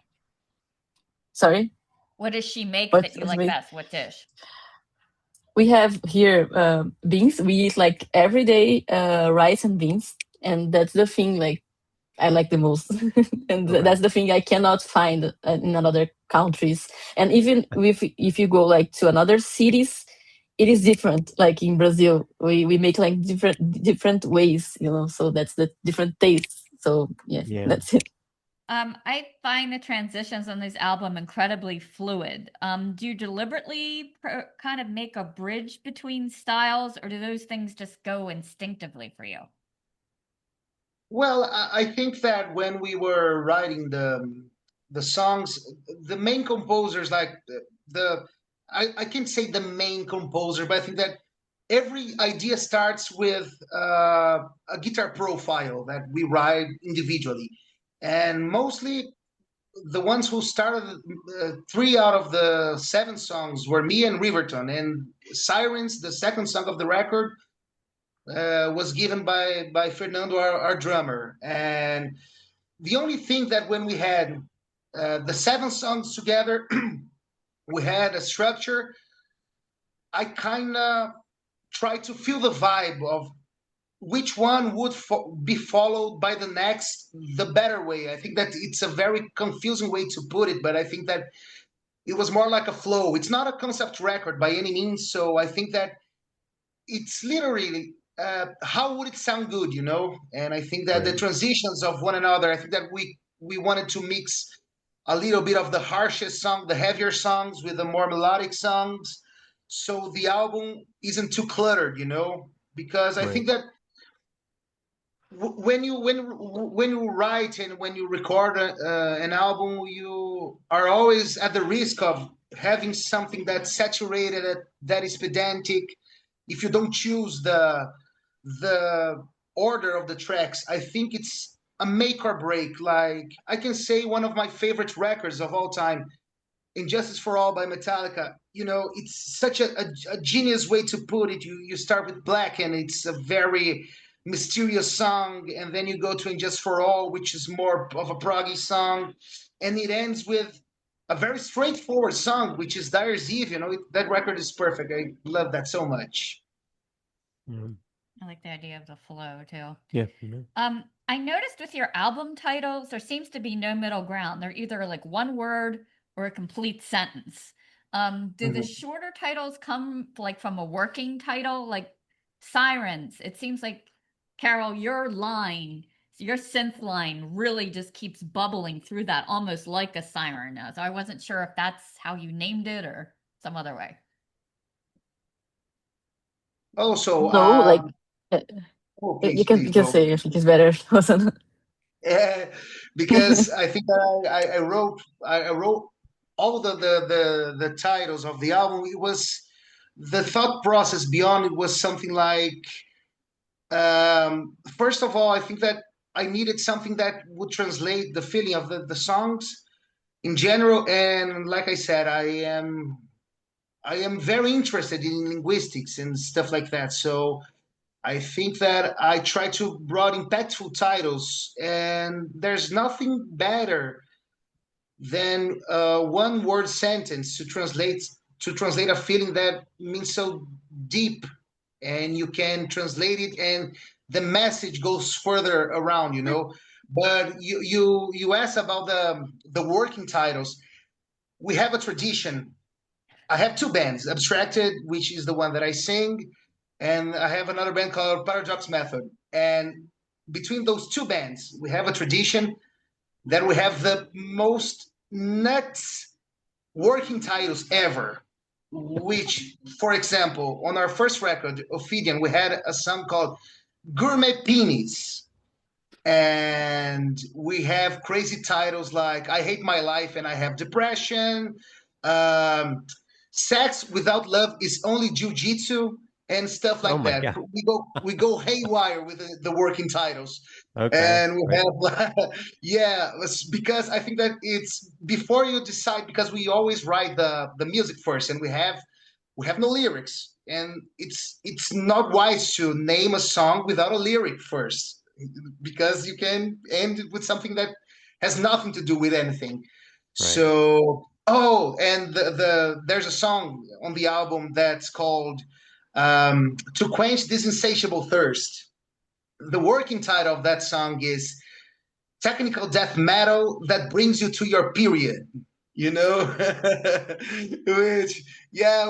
sorry, What does she make what that you like me? best? What dish? We have here beans. We eat like every day rice and beans, and that's the thing like I like the most, and Okay. that's the thing I cannot find in other countries. And even if you go like to another cities, it is different. Like in Brazil, we make like different ways, you know. So that's the different tastes. So yes, Yeah. that's it. I find the transitions on this album incredibly fluid. Do you deliberately kind of make a bridge between styles, or do those things just go instinctively for you? Well, I think that when we were writing the songs, the main composers, like I can't say the main composer, but I think that every idea starts with a guitar profile that we write individually, and mostly the ones who started 3 out of the 7 songs were me and Riverton, and Sirens, the second song of the record, was given by Fernando, our drummer. And the only thing that when we had the 7 songs together, we had a structure. I kind of tried to feel the vibe of which one would be followed by the next the better way. I think that it's a very confusing way to put it, but I think that it was more like a flow. It's not a concept record by any means, so I think that it's literally how would it sound good, you know? And I think that the Right. transitions of one another, I think that we wanted to mix a little bit of the harshest song, the heavier songs with the more melodic songs, so the album isn't too cluttered, you know? Because I Right. think that when you write and when you record an album, you are always at the risk of having something that's saturated, that is pedantic. If you don't choose the order of the tracks, I think it's a make or break. Like I can say one of my favorite records of all time, Injustice for All by Metallica. You know, it's such a genius way to put it. You start with Black, and it's a very mysterious song, and then you go to Injustice for All, which is more of a proggy song, and it ends with a very straightforward song, which is Dyer's Eve. You know, that record is perfect. I love that so much. Yeah. I like the idea of the flow too. Yeah. Yeah. I noticed with your album titles, there seems to be no middle ground. They're either like one word or a complete sentence. Do the Mhm. shorter titles come like from a working title, like Sirens? It seems like, Carol, your synth line really just keeps bubbling through that, almost like a siren. So I wasn't sure if that's how you named it or some other way. Also, No, like uh, oh, you please, can please you can go. say I think it's better. Yeah, because I think that I wrote all the titles of the album. It was the thought process beyond it was something like first of all, I think that I needed something that would translate the feeling of the songs in general. And like I said, I am very interested in linguistics and stuff like that. So I think that I try to broad impactful titles, and there's nothing better than a one word sentence to translate a feeling that means so deep, and you can translate it, and the message goes further around, you know. But you asked about the working titles. We have a tradition. I have 2 bands, Abstracted, which is the one that I sing, and I have another band called Paradox Method. And between those 2 bands, we have a tradition that we have the most nuts working titles ever. Which, for example, on our first record, Ophidian, we had a song called Gourmet Penis. And we have crazy titles like I Hate My Life and I Have Depression. Um, Sex Without Love is Only Jiu-Jitsu. and stuff Oh like my that. God. We go haywire with the working titles, Okay. and we Right. have yeah, because I think that it's before you decide, because we always write the music first, and we have no lyrics, and it's not wise to name a song without a lyric first, because you can end it with something that has nothing to do with anything. Right. So, oh, and there's a song on the album that's called "To Quench This Insatiable Thirst." The working title of that song is "Technical Death Metal That Brings You to Your Period." You know, which, yeah,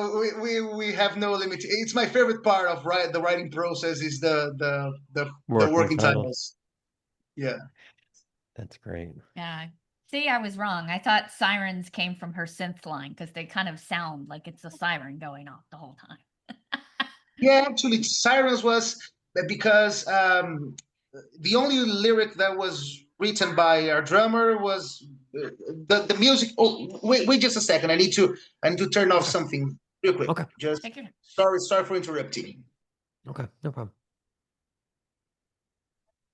we have no limit. It's my favorite part of the writing process is the Working working titles. titles. Yeah. That's great. Yeah. See, I was wrong. I thought sirens came from her synth line because they kind of sound like it's a siren going off the whole time. Yeah, actually, Sirens was because the only lyric that was written by our drummer was the music. Oh, wait just a second. I need to turn off something real quick. Okay. Just Take your time. sorry for interrupting. Okay. No problem.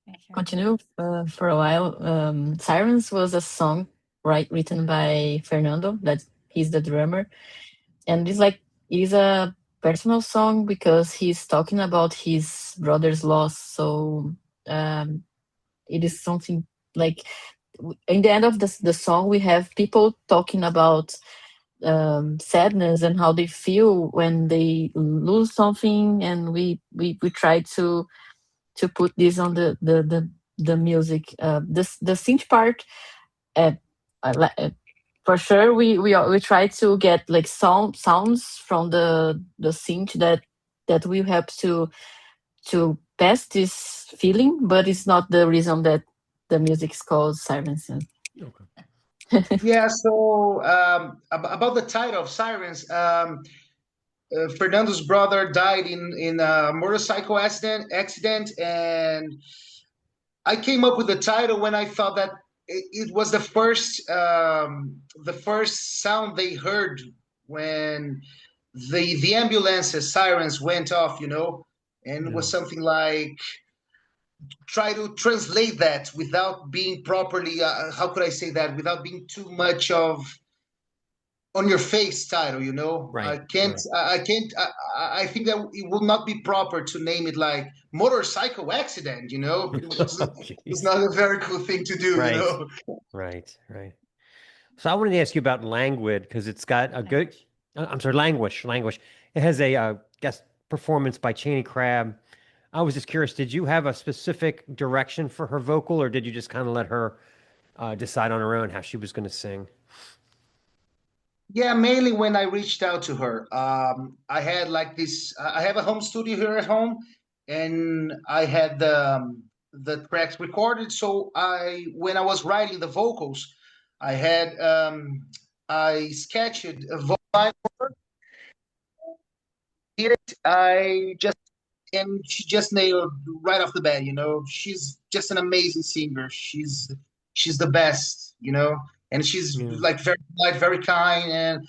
Yeah, sure. Continue for a while. Sirens was a song written by Fernando, that he's the drummer. And it's a personal song because he's talking about his brother's loss. So it is something like in the end of the song, we have people talking about sadness and how they feel when they lose something, and we try to put this on the music. The synth part, uh, for sure, we try to get like sounds from the synth that will help to pass this feeling, but it's not the reason that the music is called Sirens. Okay. Yeah. So about the title of Sirens, Fernando's brother died in a motorcycle accident, and I came up with the title when I thought that it was the first sound they heard when the ambulances sirens went off, and it was Yeah. something like, try to translate that without being properly, how could I say that, without being too much of on your face title. I Right. can't Right. I can't I think that it will not be proper to name it like motorcycle accident. Oh, It's jeez. not a very cool thing to do. Right. Right. Right. So I wanted to ask you about Languid because it's got a good. I'm sorry, Languish. Languish. It has a guest performance by Cheney Crab. I was just curious. Did you have a specific direction for her vocal, or did you just kind of let her decide on her own how she was going to sing? Yeah, mainly when I reached out to her, I had like this. I have a home studio here at home, and I had the tracks recorded. So when I was writing the vocals, I had I sketched a vocal line for her. Did it. And she just nailed right off the bat. She's just an amazing singer. She's the best. And she's Yeah. like very polite, very kind, and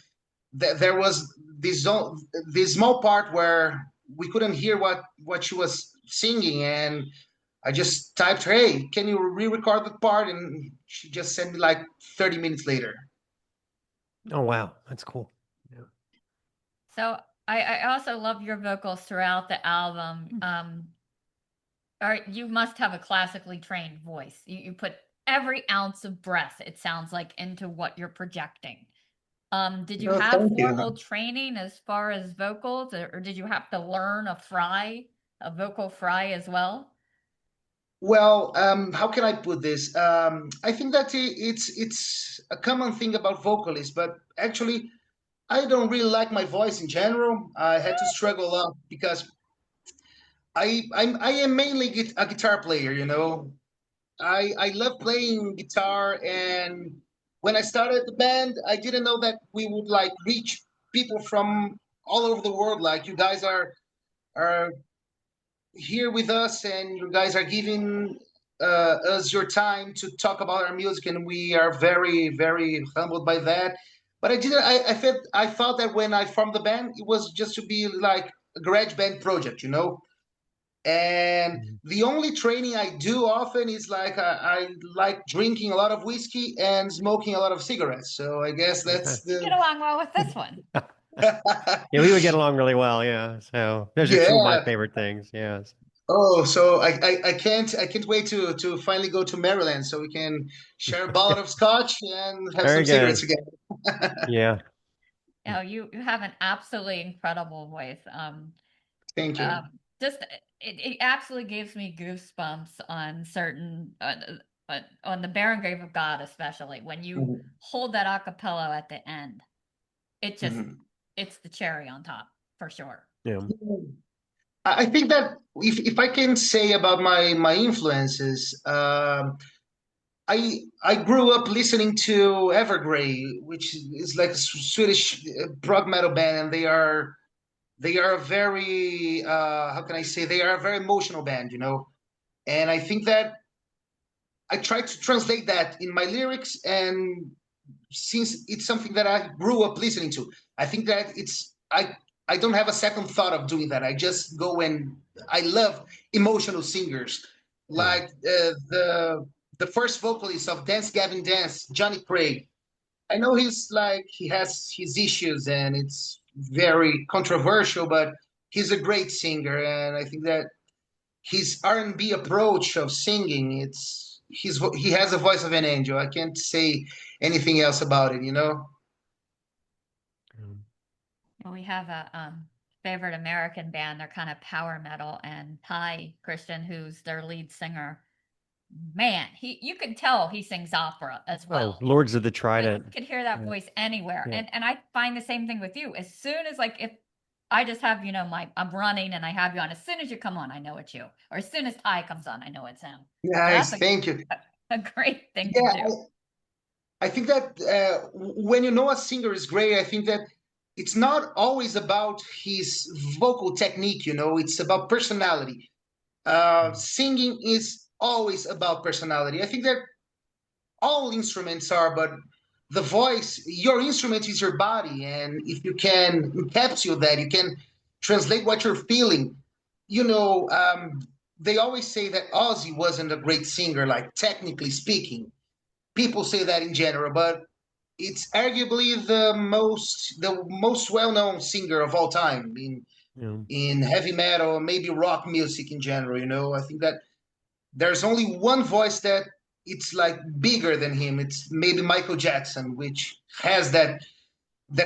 there was this small part where we couldn't hear what she was singing, and I just typed, "Hey, can you re-record that part?" And she just sent me like 30 minutes later. Oh wow, that's cool. Yeah. So I also love your vocals throughout the album. You must have a classically trained voice. You put every ounce of breath, it sounds like, into what you're projecting. Did you No, have thank you. formal training as far as vocals, or did you have to learn a vocal fry as well? Well, how can I put this? I think that it's a common thing about vocalists, but actually, I don't really like my voice in general. I had to struggle a lot because I am mainly a guitar player. I love playing guitar, and when I started the band, I didn't know that we would like reach people from all over the world. Like, you guys are here with us, and you guys are giving us your time to talk about our music, and we are very, very humbled by that. But I didn't. I thought that when I formed the band, it was just to be like garage band project, you know. And the only training I do often is like I like drinking a lot of whiskey and smoking a lot of cigarettes. So I guess that's Get the along well with this one. Yeah, we would get along really well. Yeah. So those are two of my yeah. favorite things. Yes. Oh, so I can't wait to finally go to Maryland so we can share a bottle of scotch and have Very some cigarettes good. together. Yeah. Oh, you have an absolutely incredible voice. Thank you. Just it absolutely gives me goosebumps on certain on the Barren Grave of God, especially when you Mhm. hold that acapella at the end. It just Mhm. it's the cherry on top for sure. Yeah. I think that if I can say about my influences, I grew up listening to Evergrey, which is like a Swedish prog metal band, and they are a very how can I say, they are a very emotional band, you know. And I think that I try to translate that in my lyrics, and since it's something that I grew up listening to, I think that I don't have a second thought of doing that. I just go, and I love emotional singers Yeah. like the first vocalist of Dance Gavin Dance, Johnny Craig. I know he has his issues and it's very controversial, but he's a great singer, and I think that his R&B approach of singing, he has a voice of an angel. I can't say anything else about it, you know. We have a favorite American band. They're kind of power metal, and Ty Christian, who's their lead singer, man, you can tell he sings opera as Oh, well. Lords of the Like, you Trident. could hear that Yeah. voice anywhere. Yeah. And I find the same thing with you. As soon as like if I just have, I'm running and I have you on, as soon as you come on, I know it's you. Or as soon as Ty comes on, I know it's him. So that's Nice, thank you. a great thing Yeah, to do. I think that when you know a singer is great, I think that it's not always about his vocal technique, you know, it's about personality. Singing is always about personality. I think that all instruments are, but the voice, your instrument is your body, and if you can encapsulate that, you can translate what you're feeling. You know, they always say that Ozzy wasn't a great singer, like technically speaking. People say that in general, but it's arguably the most well-known singer of all time Yeah. in heavy metal, maybe rock music in general. You know, I think that there's only one voice that it's like bigger than him. It's maybe Michael Jackson, which has that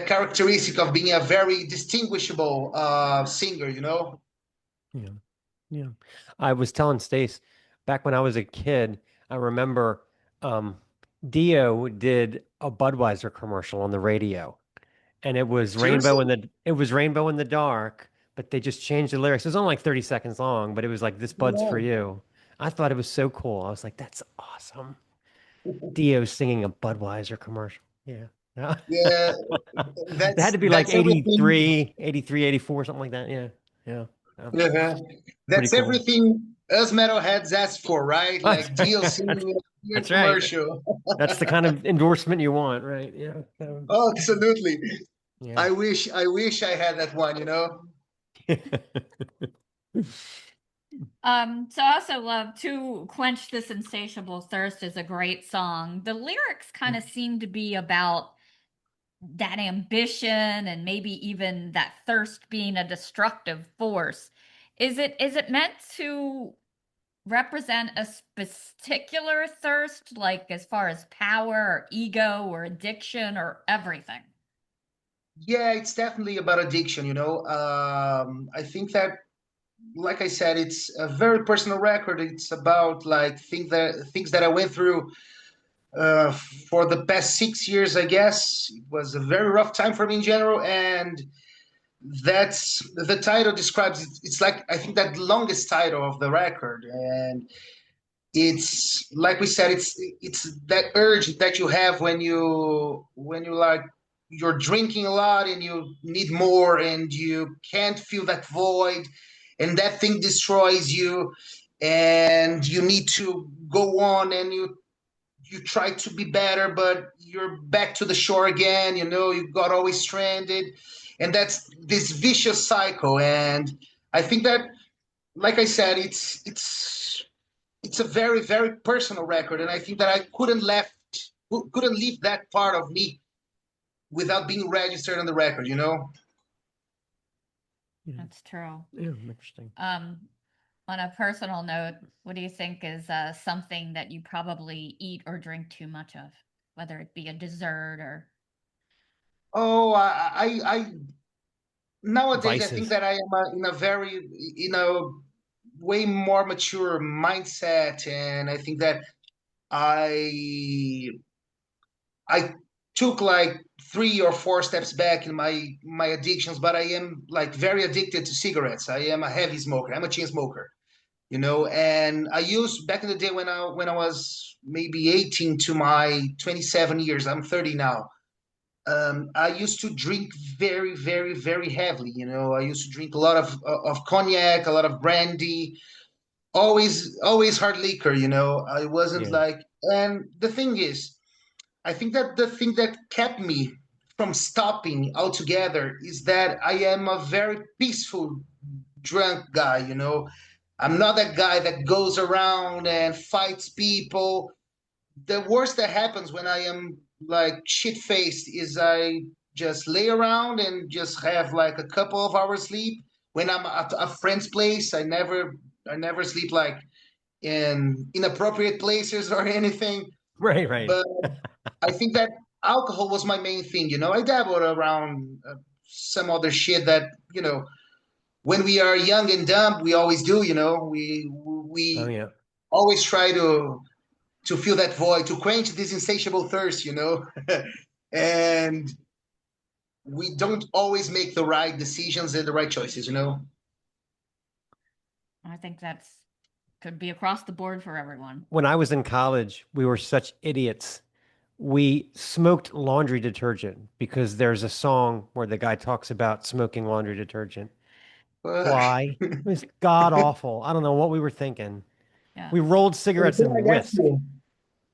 characteristic of being a very distinguishable singer. You know. Yeah. Yeah. I was telling Stace back when I was a kid, I remember um, Dio did a Budweiser commercial on the radio, and Seriously? it was Rainbow in the Dark, but they just changed the lyrics. It was only like 30 seconds long, but it was like this Bud's for Yeah. you. I thought it was so cool. I was like, that's awesome. Dio singing a Budweiser commercial. Yeah. Yeah. Yeah, It had that's to be like that's everything. 83, 84, something like that. Yeah. Yeah. Yeah. Yeah, Pretty that's cool. everything us metalheads ask for, right? That's Like DLC in a weird that's right. commercial. That's the kind of endorsement you want, right? Yeah. So, Oh, absolutely. yeah. I wish I had that one, you know? So I also love To Quench This Insatiable Thirst is a great song. The lyrics kind of seem to be about that ambition and maybe even that thirst being a destructive force. Is it meant to represent a particular thirst, like as far as power or ego or addiction or everything? Yeah, it's definitely about addiction, you know? I think that, like I said, it's a very personal record. It's about like things that I went through uh, for the past 6 years, I guess. It was a very rough time for me in general, and that's the title describes it. It's like I think that the longest title of the record, and it's like we said, it's that urge that you have when you like you're drinking a lot and you need more and you can't feel that void, and that thing destroys you, and you need to go on, and you try to be better, but you're back to the shore again. You know, you got always stranded, and that's this vicious cycle. And I think that, like I said, it's a very, very personal record, and I think that I couldn't leave that part of me without being registered on the record, you know? That's true. Yeah, interesting. On a personal note, what do you think is something that you probably eat or drink too much of, whether it be a dessert or? Oh, I nowadays I think Vices. that I am in a way more mature mindset, and I think that I I took like 3 or 4 steps back in my addictions, but I am like very addicted to cigarettes. I am a heavy smoker. I'm a chain smoker, you know. And I used back in the day when I was maybe 18 to my 27 years. I'm 30 now. I used to drink very, very, very heavily. You know, I used to drink a lot of cognac, a lot of brandy, always hard liquor. You know, I wasn't Yeah. like. And the thing is, I think that the thing that kept me from stopping altogether is that I am a very peaceful drunk guy, you know. I'm not that guy that goes around and fights people. The worst that happens when I am like shit faced is I just lay around and just have like a couple of hours sleep. When I'm at a friend's place, I never sleep like in inappropriate places or anything. Right, right. But I think that alcohol was my main thing. You know, I dabbled around some other shit that, you know, when we are young and dumb, we always do. You know, Oh, we yeah. always try to fill that void, to quench this insatiable thirst. You know, and we don't always make the right decisions and the right choices. You know. I think that's could be across the board for everyone. When I was in college, we were such idiots. We smoked laundry detergent because there's a song where the guy talks about smoking laundry detergent. Why? It was god awful. I don't know what we were thinking. Yeah. We rolled cigarettes Can in I ask whisk. you?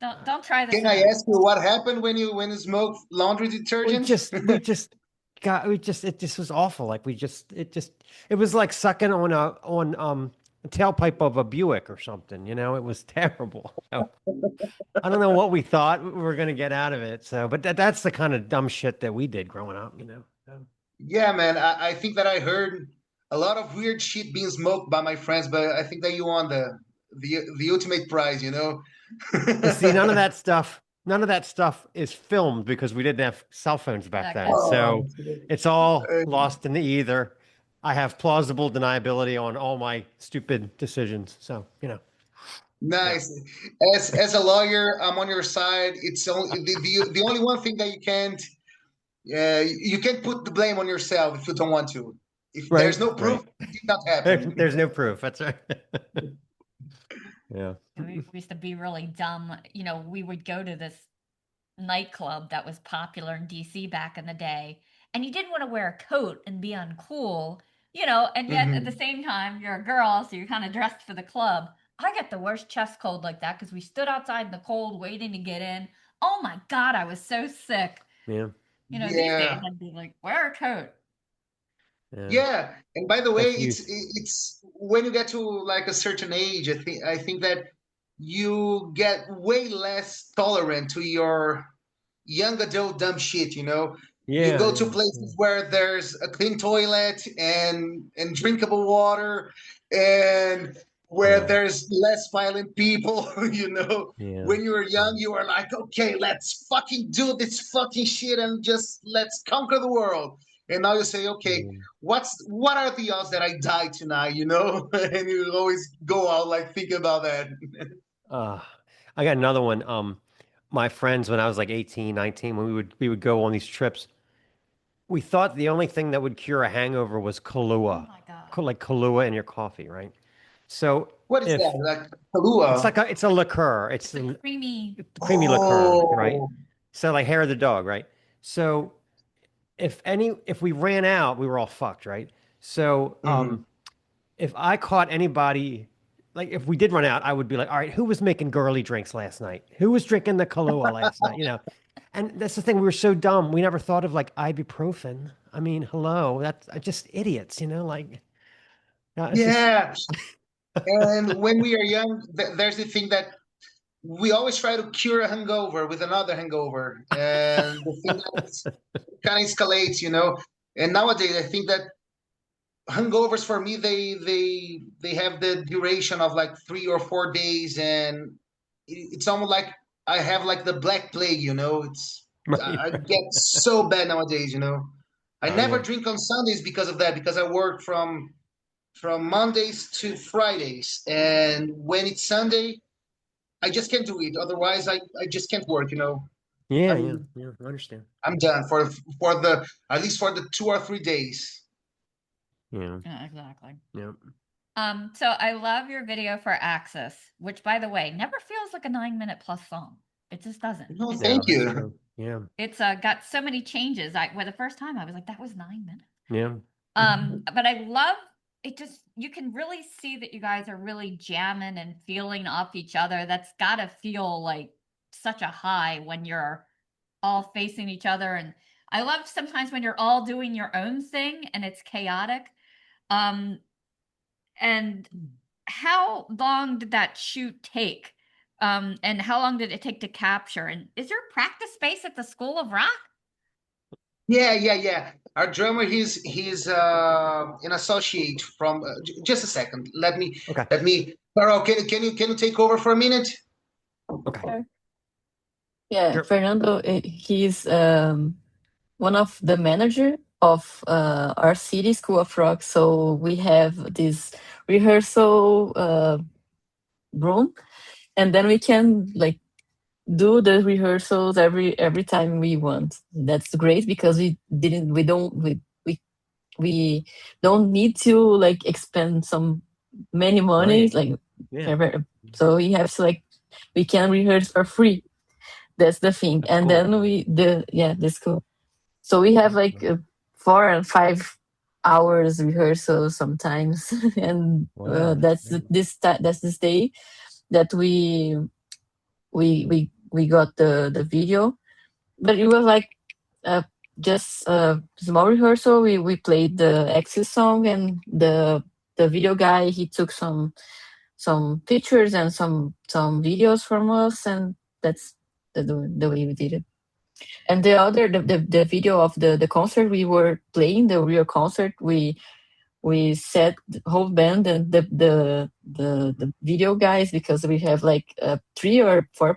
Don't try this Can I again. ask you what happened when you smoke laundry We detergent? just it just was awful. Like it was like sucking on a tailpipe of a Buick or something, you know, it was terrible. So, I don't know what we thought we were gonna get out of it. So, but that's the kind of dumb shit that we did growing up, you know. So, Yeah, man. I think that I heard a lot of weird shit being smoked by my friends, but I think that you won the ultimate prize, you know? but see, none of that stuff is filmed because we didn't have cell phones back then. Exactly. So it's all Uh, lost in the ether. I have plausible deniability on all my stupid decisions. So, you know, yeah. nice. As a lawyer, I'm on your side. It's only the only one thing that you can't put the blame on yourself if you don't want to. If there's Right, no proof, right. it did not happen. There's no proof. That's right. Yeah. We used to be really dumb. You know, we would go to this nightclub that was popular in DC back in the day, and you didn't want to wear a coat and be uncool, you know, and yet at the Mhm. same time, you're a girl, so you're kind of dressed for the club. I got the worst chest cold like that because we stood outside in the cold waiting to get in. Oh my God, I was so sick. Yeah. You know, these days Yeah. I'd be like, wear a coat. Yeah. Yeah, and by the way, That's youth. it's when you get to like a certain age, I think that you get way less tolerant to your young adult dumb shit, you know? You Yeah, go to yeah, places where there's a clean toilet and drinkable water and where yeah, there's less violent people, you know? yeah, When you were young, you were like, okay, let's fucking do this fucking shit and just let's conquer the world. And now you say, okay, yeah. what are the odds that I die tonight, you know? And you always go out like thinking about that. Uh, I got another one. My friends, when I was like 18, 19, when we would go on these trips, we thought the only thing that would cure a hangover was Oh Kahlua, my God. Like Kahlua in your coffee, right? So What is that? if Like Kahlua? it's a liqueur, It's a creamy. creamy liqueur, right? Oh. So like hair of the dog, right? So if we ran out, we were all fucked, right? So Mhm. if I caught anybody, like if we did run out, I would be like, all right, who was making girly drinks last night? Who was drinking the Kahlua last night? You know, And that's the thing. We were so dumb. We never thought of like ibuprofen. I mean, hello, that's just idiots, like, it's just, Yeah. And when we are young, there's the thing that we always try to cure a hangover with another hangover, and the thing that kind of escalates. And nowadays, I think that hangovers for me, they have the duration of like 3 or 4 days, and it's almost like I have like the black plague. right. I get so bad nowadays. I Oh never yeah. drink on Sundays because of that, because I work from Mondays to Fridays, and when it's Sunday, I just can't do it. Otherwise, I just can't work. Yeah, yeah, I'm yeah. I understand. I'm done for the at least for the 2 or 3 days. Yeah, Yeah, exactly. yeah. So I love your video for Axis, which, by the way, never feels like a 9 minute plus song. It just doesn't. No, It's, No, thank that's you. true. Yeah, it's got so many changes. The first time I was like, that was 9 minutes. yeah. But I love it. Just you can really see that you guys are really jamming and feeling off each other. That's gotta feel like such a high when you're all facing each other. And I love sometimes when you're all doing your own thing and it's chaotic. Um, and how long did that shoot take? And how long did it take to capture? And is there practice space at the School of Rock? Yeah. Our drummer, he's an associate from. Just a second. Okay, Carol, can you take over for a minute? okay. Yeah, Sure. Fernando, he's one of the manager of our city School of Rock. So we have this rehearsal room, and then we can like do the rehearsals every time we want. That's great because we don't need to like expend some many money Right. like Yeah, so we have to like we can rehearse for free. That's the thing. that's And cool. then that's cool. So we have like 4 and 5 hours rehearsal sometimes, and Wow. that's this day that we got the video, but it was like just a small rehearsal. We played the Axis song, and the video guy, he took some pictures and some videos from us, and that's the way we did it. And the video of the concert we were playing, the real concert, we set the whole band and the video guys, because we have like 3 or 4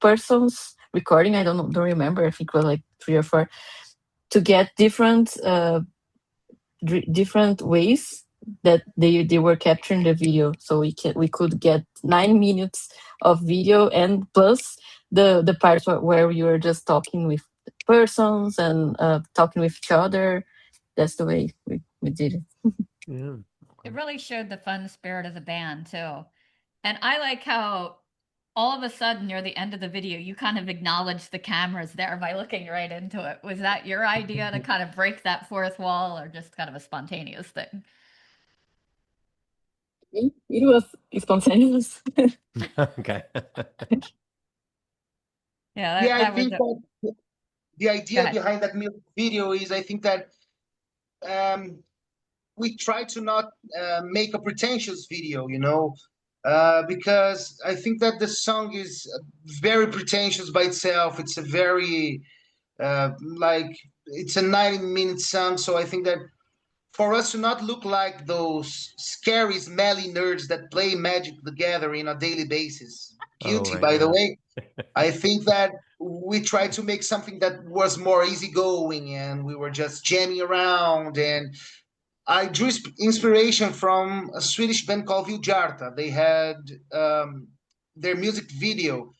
persons recording. I don't remember. I think it was like 3 or 4, to get different ways that they were capturing the video. So we could get 9 minutes of video, and plus the parts where we were just talking with persons and talking with each other. That's the way we did it. Yeah. It really showed the fun spirit of the band too. And I like how all of a sudden near the end of the video you kind of acknowledged the cameras there by looking right into it. Was that your idea to kind of break that fourth wall, or just kind of a spontaneous thing? It was spontaneous. Okay. Yeah, Yeah, I that was think it. that the Go idea ahead. behind that music video is, I think that we try to not make a pretentious video, because I think that the song is very pretentious by itself. It's a very like it's a 90-minute song, so I think that for us to not look like those scary, smelly nerds that play Magic the Gathering on a daily basis. Oh, Guilty, right. by the Yeah. way. I think that we tried to make something that was more easygoing, and we were just jamming around. And I drew inspiration from a Swedish band called Viljarta. They had their music video.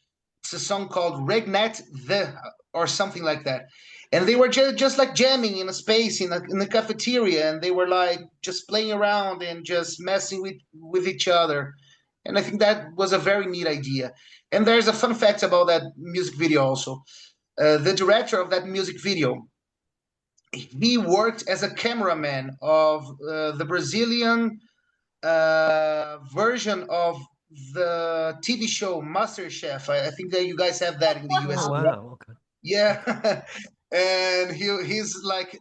It's a song called Regnet the or something like that. And they were just like jamming in a space in a cafeteria, and they were like just playing around and just messing with each other. And I think that was a very neat idea. And there's a fun fact about that music video also. The director of that music video, he worked as a cameraman of the Brazilian version of the TV show MasterChef. I think that you guys have that in the Oh, USA. wow. Okay. Yeah. And he's like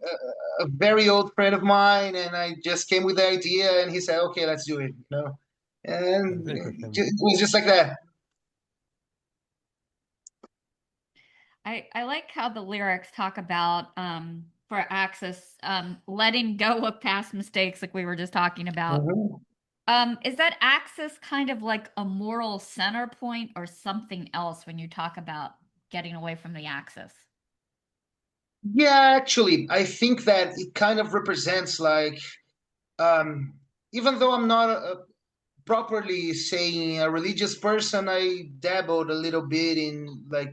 a very old friend of mine, and I just came with the idea, and he said, "Okay, let's do it," you know. That's And interesting. it was just like that. I like how the lyrics talk about for Axis letting go of past mistakes like we were just talking about. Mhm. Is that Axis kind of like a moral center point or something else when you talk about getting away from the Axis? Yeah, actually, I think that it kind of represents like, um, even though I'm not properly saying a religious person, I dabbled a little bit in like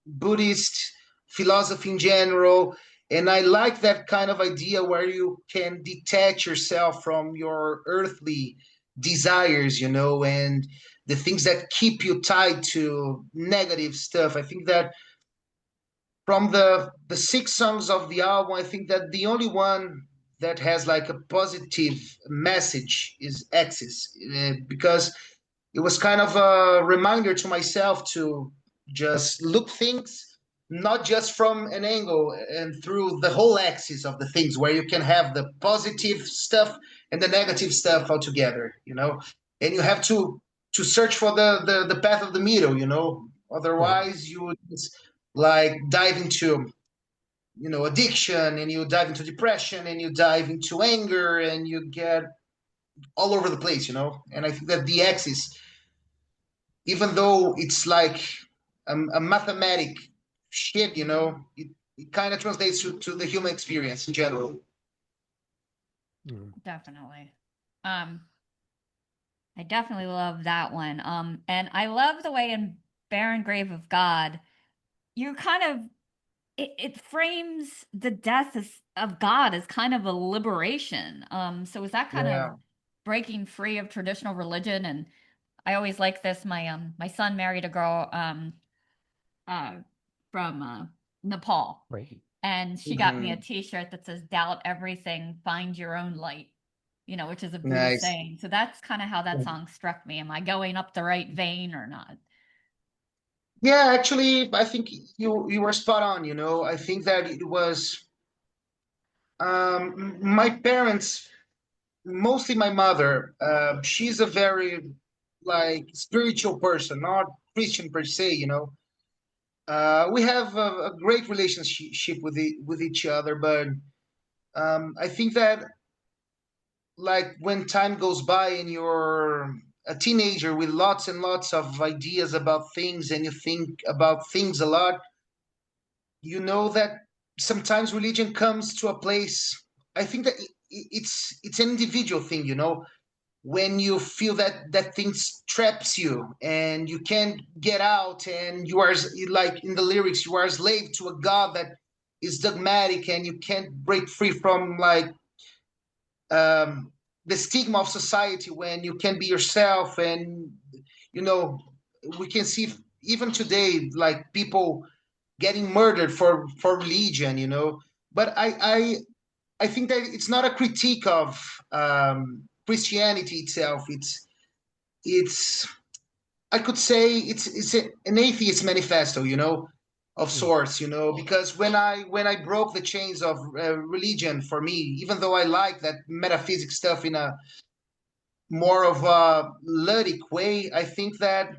Buddhist philosophy in general. And I like that kind of idea where you can detach yourself from your earthly desires, you know, and the things that keep you tied to negative stuff. I think that from the six songs of the album, I think that the only one that has like a positive message is Axis, because it was kind of a reminder to myself to just look things not just from an angle and through the whole axis of the things, where you can have the positive stuff and the negative stuff all together, you know. And you have to search for the path of the middle, you know. Right. Otherwise you would just like dive into, you know, addiction, and you dive into depression, and you dive into anger, and you get all over the place, you know. And I think that the axis, even though it's like a mathematic shit, you know, it kind of translates to the human experience in general. Mm. Definitely. Um, I definitely love that one. And I love the way in Barren Grave of God, you kind of it frames the death of God as kind of a liberation. So is that kind of Yeah. breaking free of traditional religion? And I always like this. My son married a girl uh from Nepal, Right. and she got me a Hmm. T-shirt that says "Doubt everything, find your own light." You know, which is a Buddhist Nice. saying. So that's kind of how that song struck me. Am I going up the right vein or not? Yeah, actually, I think you were spot on. You know, I think that it was my parents, mostly my mother. She's a very like spiritual person, not Christian per se. You know, we have a great relationship with each other, but I think that like when time goes by and you're a teenager with lots and lots of ideas about things, and you think about things a lot, you know that sometimes religion comes to a place. I think that it's an individual thing, you know, when you feel that things traps you and you can't get out, and you are like in the lyrics, you are a slave to a god that is dogmatic, and you can't break free from like um, the stigma of society when you can be yourself. And you know, we can see even today like people getting murdered for religion, you know. But I think that it's not a critique of Christianity itself. It's I could say it's an atheist manifesto, you know, of Mm. sorts, you know, because when I broke the chains of religion, for me, even though I like that metaphysics stuff in a more of a ludic way, I think that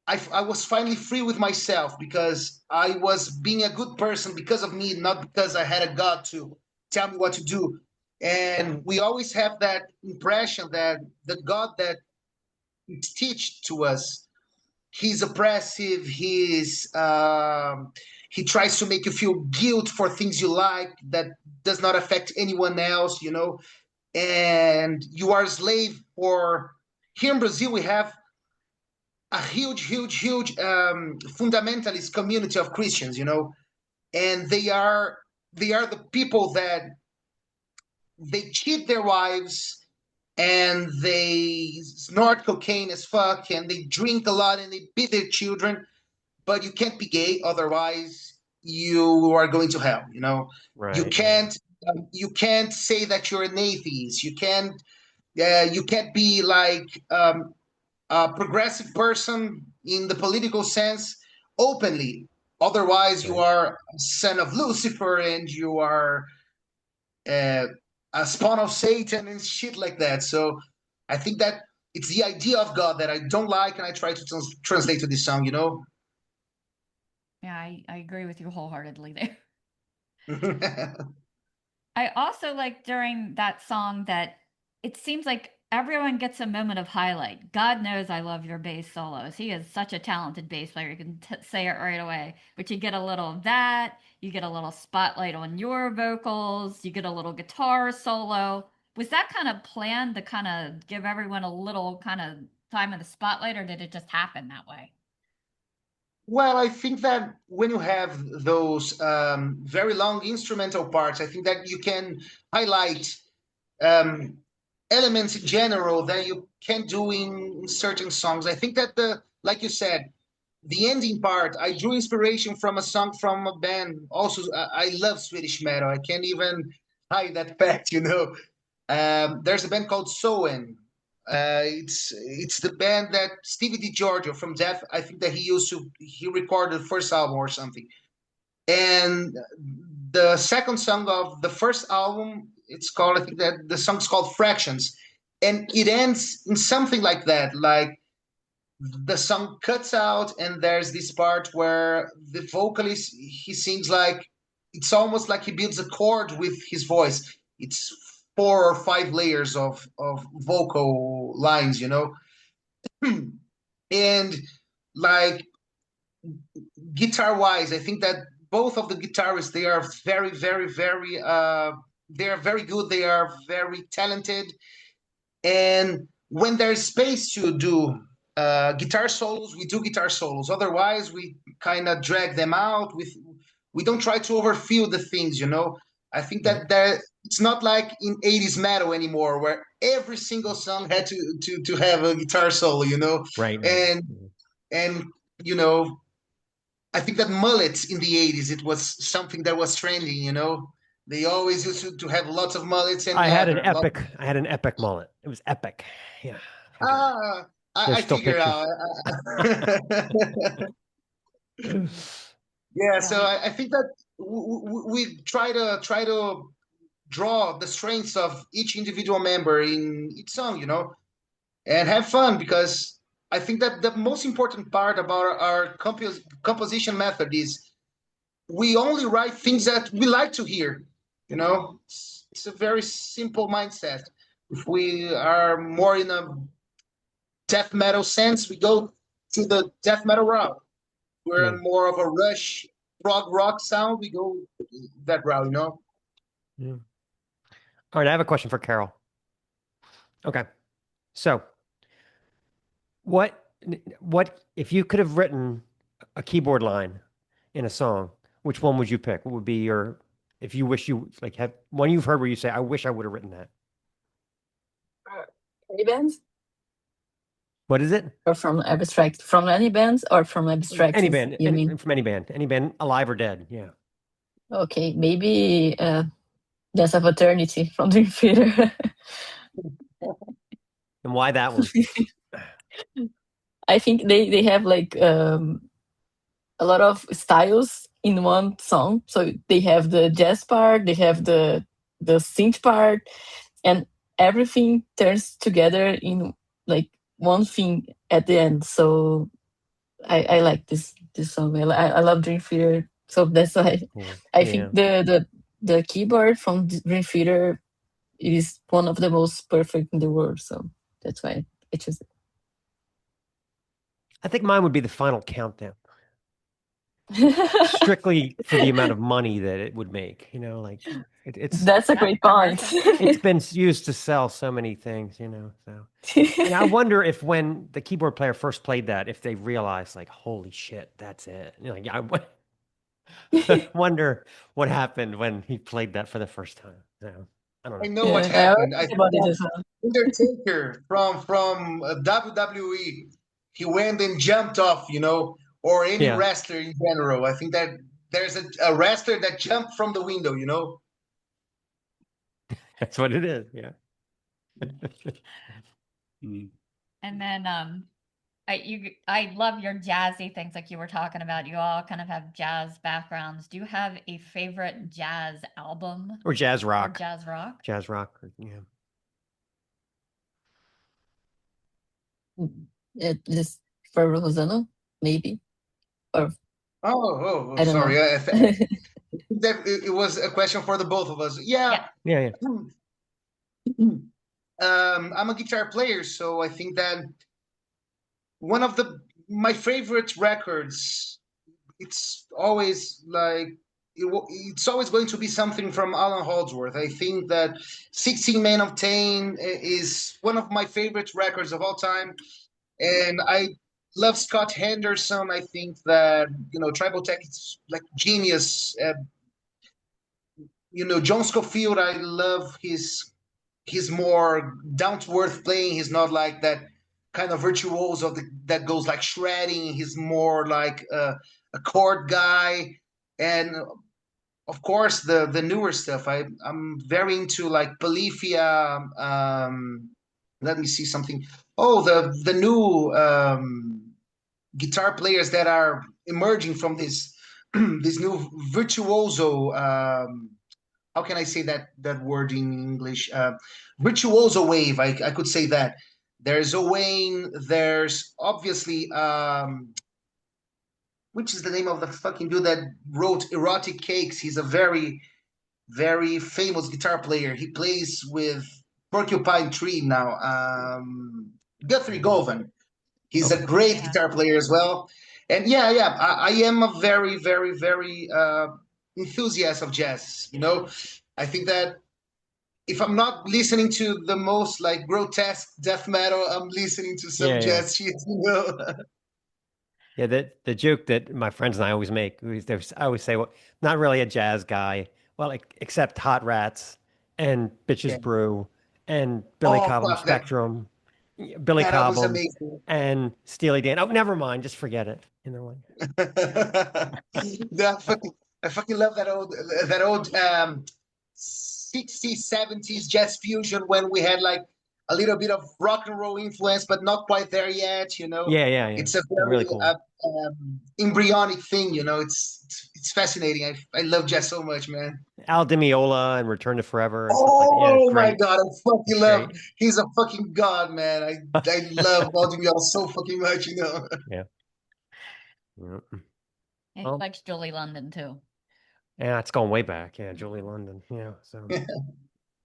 I was finally free with myself, because I was being a good person because of me, not because I had a God to tell me what to do. And we always have that impression that the God that teach to us, he's oppressive. He tries to make you feel guilt for things you like that does not affect anyone else, you know. And you are a slave for. Here in Brazil, we have a huge fundamentalist community of Christians, you know, and they are the people that they cheat their wives, and they snort cocaine as fuck, and they drink a lot, and they beat their children. But you can't be gay, otherwise you are going to hell, you know. You Right. Right. can't you can't say that you're an atheist. You can't be like a progressive person in the political sense openly. Otherwise, you Right. are a son of Lucifer and you are uh, a spawn of Satan and shit like that. So I think that it's the idea of God that I don't like, and I try to translate to this song. Yeah, I agree with you wholeheartedly there. Yeah, I also like during that song that it seems like everyone gets a moment of highlight. God knows I love your bass solos. He is such a talented bass player. You can say it right away. But you get a little of that. You get a little spotlight on your vocals. You get a little guitar solo. Was that kind of planned to kind of give everyone a little kind of time in the spotlight, or did it just happen that way? well, I think that when you have those very long instrumental parts, I think that you can highlight um, elements in general that you can do in certain songs. I think that like you said, the ending part, I drew inspiration from a song from a band. Also, I love Swedish metal. I can't even hide that fact. There's a band called Soen. It's the band that Stevie DiGiorgio from Death. I think that he recorded the first album or something. And the second song of the first album, it's called, I think that the song's called Fractions, and it ends in something like that, like the song cuts out and there's this part where the vocalist, he sings like, it's almost like he builds a chord with his voice. It's 4 or 5 layers of vocal lines. And like guitar wise, I think that both of the guitarists, they are very, very, very they are very good, they are very talented. And when there's space to do guitar solos, we do guitar solos. Otherwise, we kind of drag them out. We don't try to overfill the things. I think Right. that it's not like in 80s metal anymore, where every single song had to have a guitar solo. Right. And and you know, I think that mullets in the 80s, it was something that was trending. They always used to have lots of mullets and I had an leather. epic. I had an epic mullet. It was epic. Yeah. Fucking- Ah, There's I still figure pictures. out. Yeah, Yeah, so I think that we try to draw the strengths of each individual member in each song, and have fun, because I think that the most important part about our composition method is we only write things that we like to hear. It's a very simple mindset. If we are more in a death metal sense, we go to the death metal route. We're Yeah. in more of a Rush prog rock sound, we go that route. Yeah. All right. I have a question for Carol. Okay. So, what what if you could have written a keyboard line in a song, which one would you pick? What would be your if you wish you like have one you've heard where you say, I wish I would have written that. Any bands? What is it? Or from abstract? From any bands or from abstract? Any band, You mean? from any band, alive or dead. Yeah. Okay, maybe Dance of Eternity from Dream Theater. And why that one? I think they have like a lot of styles in one song. So they have the jazz part, they have the synth part, and everything turns together in like one thing at the end. So I like this song. I love Dream Theater, so that's why Cool. I Yeah. think the keyboard from Dream Theater is one of the most perfect in the world. So that's why I chose I think mine would be the final countdown, it. strictly for the amount of money that it would make. Like it's That's a great point. it's been used to sell so many things. So and I wonder if when the keyboard player first played that, if they realized like, holy shit, that's it. Like I wonder what happened when he played that for the first time. So, I don't I know. know what Yeah, I always happened. I think think about it that as well. Undertaker from WWE, he went and jumped off, or any Yeah. wrestler in general. I think that there's a wrestler that jumped from the window. That's what it is. Yeah. And then I love your jazzy things like you were talking about. You all kind of have jazz backgrounds. Do you have a favorite jazz album Or jazz or rock. jazz rock? Jazz rock. Yeah. Just for Rosano, maybe, or Oh, I don't sorry. know. I think that it was a question for the both of us. Yeah. Yeah. I'm a guitar player, so I think that one of my favorite records, it's always like it's always going to be something from Alan Holdsworth. I think that 16 Men of Tane is one of my favorite records of all time, and I love Scott Henderson. I think that Tribal Tech is like genius. John Scofield. I love his more down to earth playing. He's not like that kind of virtuoso that goes like shredding. He's more like a chord guy, and of course the newer stuff. I'm very into like Polyphia. Let me see something. Oh, the new guitar players that are emerging from this new virtuoso. How can I say that word in English? Virtuoso wave. I could say that. There's Owain. There's obviously which is the name of the fucking dude that wrote Erotic Cakes. He's a very very famous guitar player. He plays with Porcupine Tree now. Guthrie Govan. He's a great guitar player as well. And yeah, I am a very, very, very enthusiast of jazz. I think that if I'm not listening to the most like grotesque death metal, I'm listening to some jazz shit. Yeah, the joke that my friends and I always make, I always say, well, not really a jazz guy. Well, except Hot Rats and Bitches Yeah. Brew and Billy Oh Cobham fuck that! Spectrum, Billy That was Cobham amazing. and Steely Dan. Oh, never mind, just forget it. I fucking love that old 60s, 70s jazz fusion when we had like a little bit of rock and roll influence, but not quite there yet. Yeah. It's a Really very cool. embryonic thing. It's fascinating. I love jazz so much, man. Al Di Meola and Return to Forever and stuff like that. Yeah, Oh my great. god, I fucking It's love. great. He's a fucking god, man. I love Vladimir so fucking much. Yeah. He Well, likes Julie London too. yeah, it's going way back. Yeah, Julie London. Yeah. So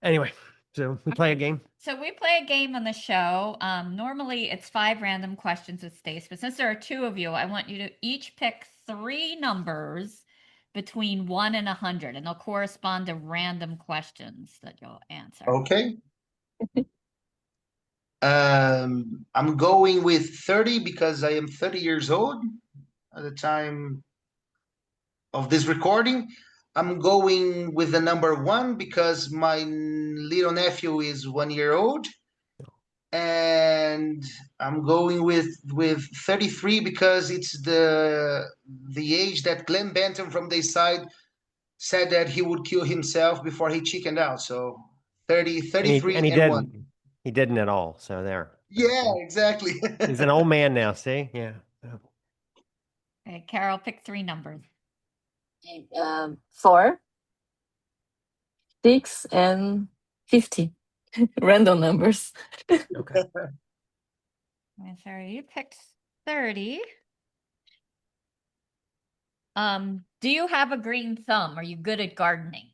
anyway, so we play a game. So we play a game on the show. Normally it's 5 random questions with Stace, but since there are 2 of you, I want you to each pick 3 numbers between 1 and 100, and they'll correspond to random questions that you'll answer. Okay. I'm going with 30 because I am 30 years old at the time of this recording. I'm going with the number 1 because my little nephew is 1 year old. And I'm going with 33 because it's the age that Glenn Benton from the side said that he would kill himself before he chickened out. So 30, 33 And he and 1. didn't. He didn't at all. So there. Yeah, exactly. He's an old man now. See? Yeah. Okay, Carol, pick 3 numbers. 4, 6, and 50. Random numbers. Okay. Sorry, you picked 30. Do you have a green thumb? Are you good at gardening?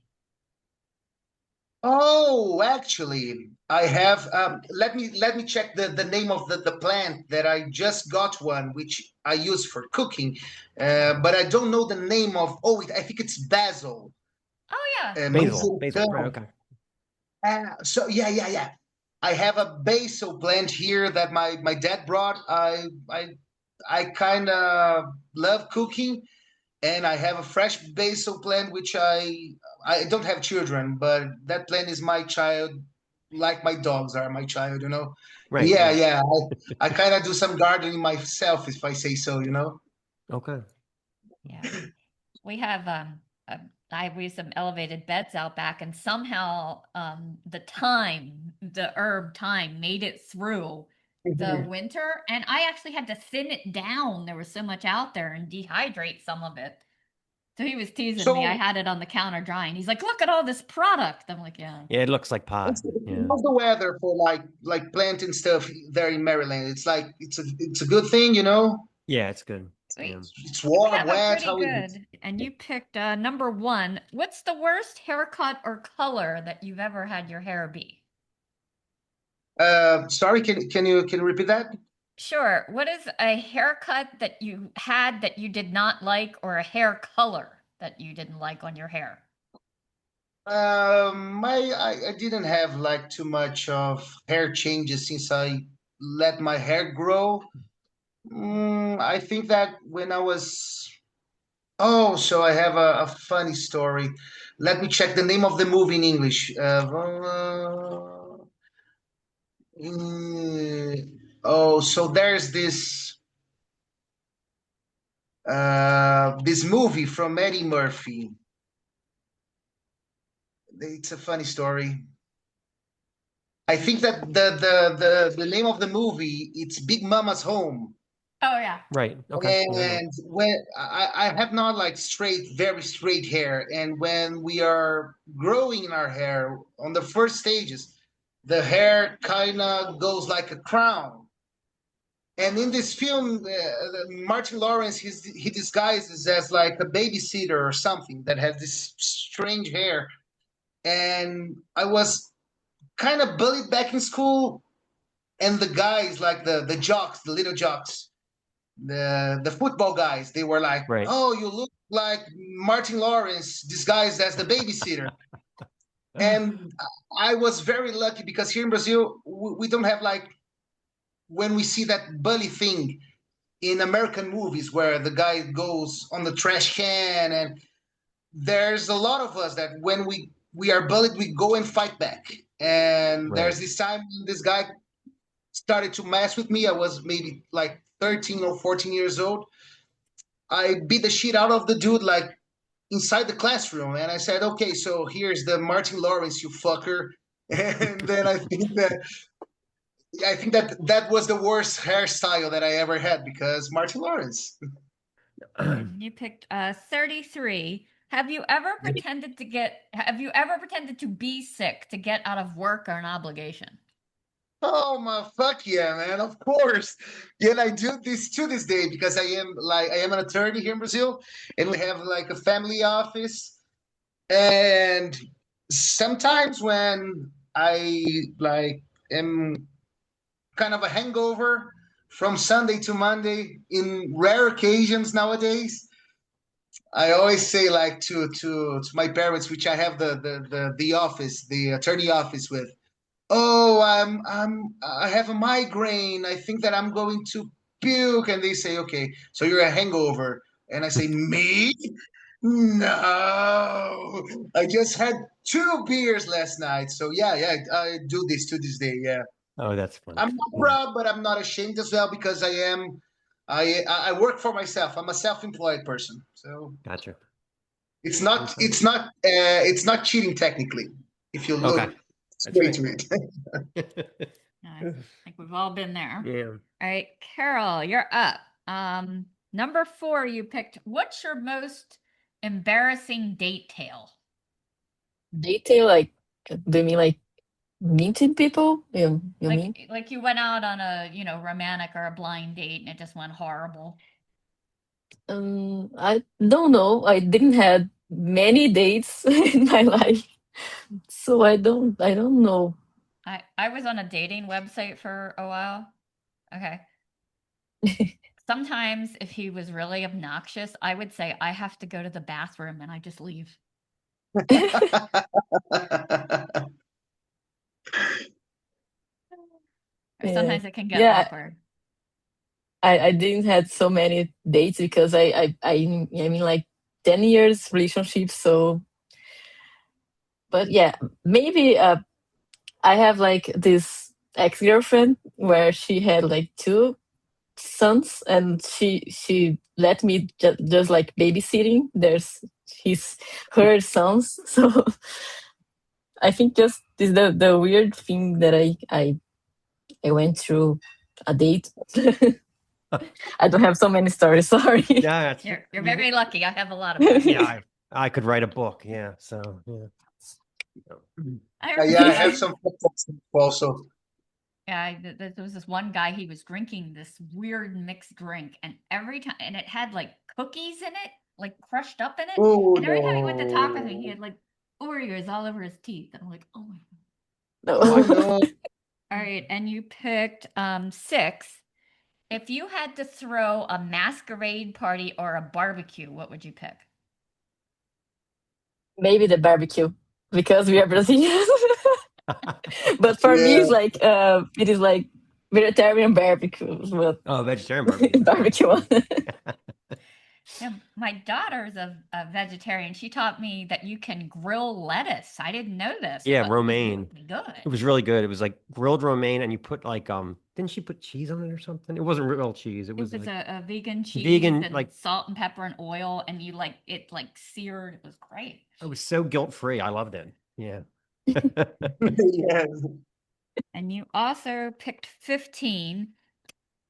Oh, actually, I have. Let me check the name of the plant that I just got one, which I use for cooking, but I don't know the name of. Oh, I think it's basil. Oh yeah. Basil. Right, Basil. okay. So yeah. I have a basil plant here that my dad brought. I kind of love cooking, and I have a fresh basil plant, which I don't have children, but that plant is my child, like my dogs are my child. Right. Yeah. I kind of do some gardening myself, if I say so. Okay. Yeah. We have we have some elevated beds out back, and somehow the herb thyme made it through the winter, and I actually had to thin it down. There was so much out there and dehydrate some of it. So he was teasing me. I So, had it on the counter drying. He's like, "Look at all this product." I'm like, "Yeah." Yeah, it looks like pot. Yeah. how's the weather for like planting stuff there in Maryland? It's like it's a good thing, you know. Yeah, it's good. We, Yeah. It's we warm, have a wet. pretty How is it? good. And you picked number one. What's the worst haircut or color that you've ever had your hair be? Sorry, can you repeat that? Sure. What is a haircut that you had that you did not like, or a hair color that you didn't like on your hair? I didn't have like too much of hair changes since I let my hair grow. I think that when I was oh, so I have a funny story. Let me check the name of the movie in English. Oh, so there's this movie from Eddie Murphy. It's a funny story. I think that the name of the movie it's Big Mama's Home. Oh yeah. Right. Okay. Yeah, I know. And when I have not like very straight hair, and when we are growing in our hair on the first stages, the hair kind of goes like a crown. And in this film, Martin Lawrence he disguises as like a babysitter or something that has this strange hair. And I was kind of bullied back in school, and the guys like the jocks, the little jocks, the football guys, they were like, Right. "Oh, you look like Martin Lawrence disguised as the babysitter." And I was very lucky because here in Brazil, we don't have like when we see that bully thing in American movies where the guy goes on the trash can, and there's a lot of us that when we are bullied, we go and fight back. And Right. there's this time when this guy started to mess with me. I was maybe like 13 or 14 years old. I beat the shit out of the dude like inside the classroom, and I said, "Okay, so here's the Martin Lawrence, you fucker." And then I think that that was the worst hairstyle that I ever had because Martin Lawrence. You picked 33. Have you ever have you ever pretended to be sick to get out of work or an obligation? Oh my fuck yeah, man! Of course, yeah. And I do this to this day because I am an attorney here in Brazil, and we have like a family office. And sometimes when I like am kind of a hangover from Sunday to Monday, in rare occasions nowadays, I always say like to my parents, which I have the office, the attorney office with. Oh, I have a migraine. I think that I'm going to puke. And they say, okay, so you're a hangover. And I say, me? No, I just had 2 beers last night. So yeah, I do this to this day. Yeah, Oh, that's funny. I'm not proud, but I'm not ashamed as well because I work for myself. I'm a self-employed person, so Gotcha. it's not cheating technically if you look Okay. straight right. to it. I think we've all been there. Yeah. All right, Carol, you're up. Number 4, you picked. What's your most embarrassing date tale? Detail, like, do you mean like meeting people? You mean? Like you went out on a romantic or a blind date and it just went horrible. I don't know. I didn't have many dates in my life, so I don't know. I was on a dating website for a while. Okay. Sometimes if he was really obnoxious, I would say I have to go to the bathroom and I just leave. Or sometimes it can get Yeah, awkward. I didn't have so many dates because I mean like 10 years relationship. So, but yeah, maybe I have like this ex-girlfriend where she had like 2 sons, and she let me just like babysitting her sons. So I think just this the weird thing that I went through a date. I don't have so many stories. Sorry. Yeah, You're very lucky. I have a lot of them. yeah. I could write a book. Yeah. So yeah. Yeah, I have some also. Yeah, there was this one guy. He was drinking this weird mixed drink, and every time, and it had like cookies in it, like crushed up in it. Oh And every time he went to talk with me, he no! had like Oreos all over his teeth. And I'm like, oh my god. No. Oh no! All right, and you picked 6. If you had to throw a masquerade party or a barbecue, what would you pick? Maybe the barbecue because we are Brazilians. But for me, Yeah. it is like vegetarian barbecue, but Oh, vegetarian barbecue. barbecue. Yeah, my daughter's a vegetarian. She taught me that you can grill lettuce. I didn't know this. Yeah, but it was romaine. really good. It was really good. It was like grilled romaine, and you put like didn't she put cheese on it or something? It wasn't real cheese. It It was was like a vegan cheese vegan, and like salt and pepper and oil, and you like it like seared. It was great. it was so guilt free. I loved it. Yeah. Yeah. And you also picked 15.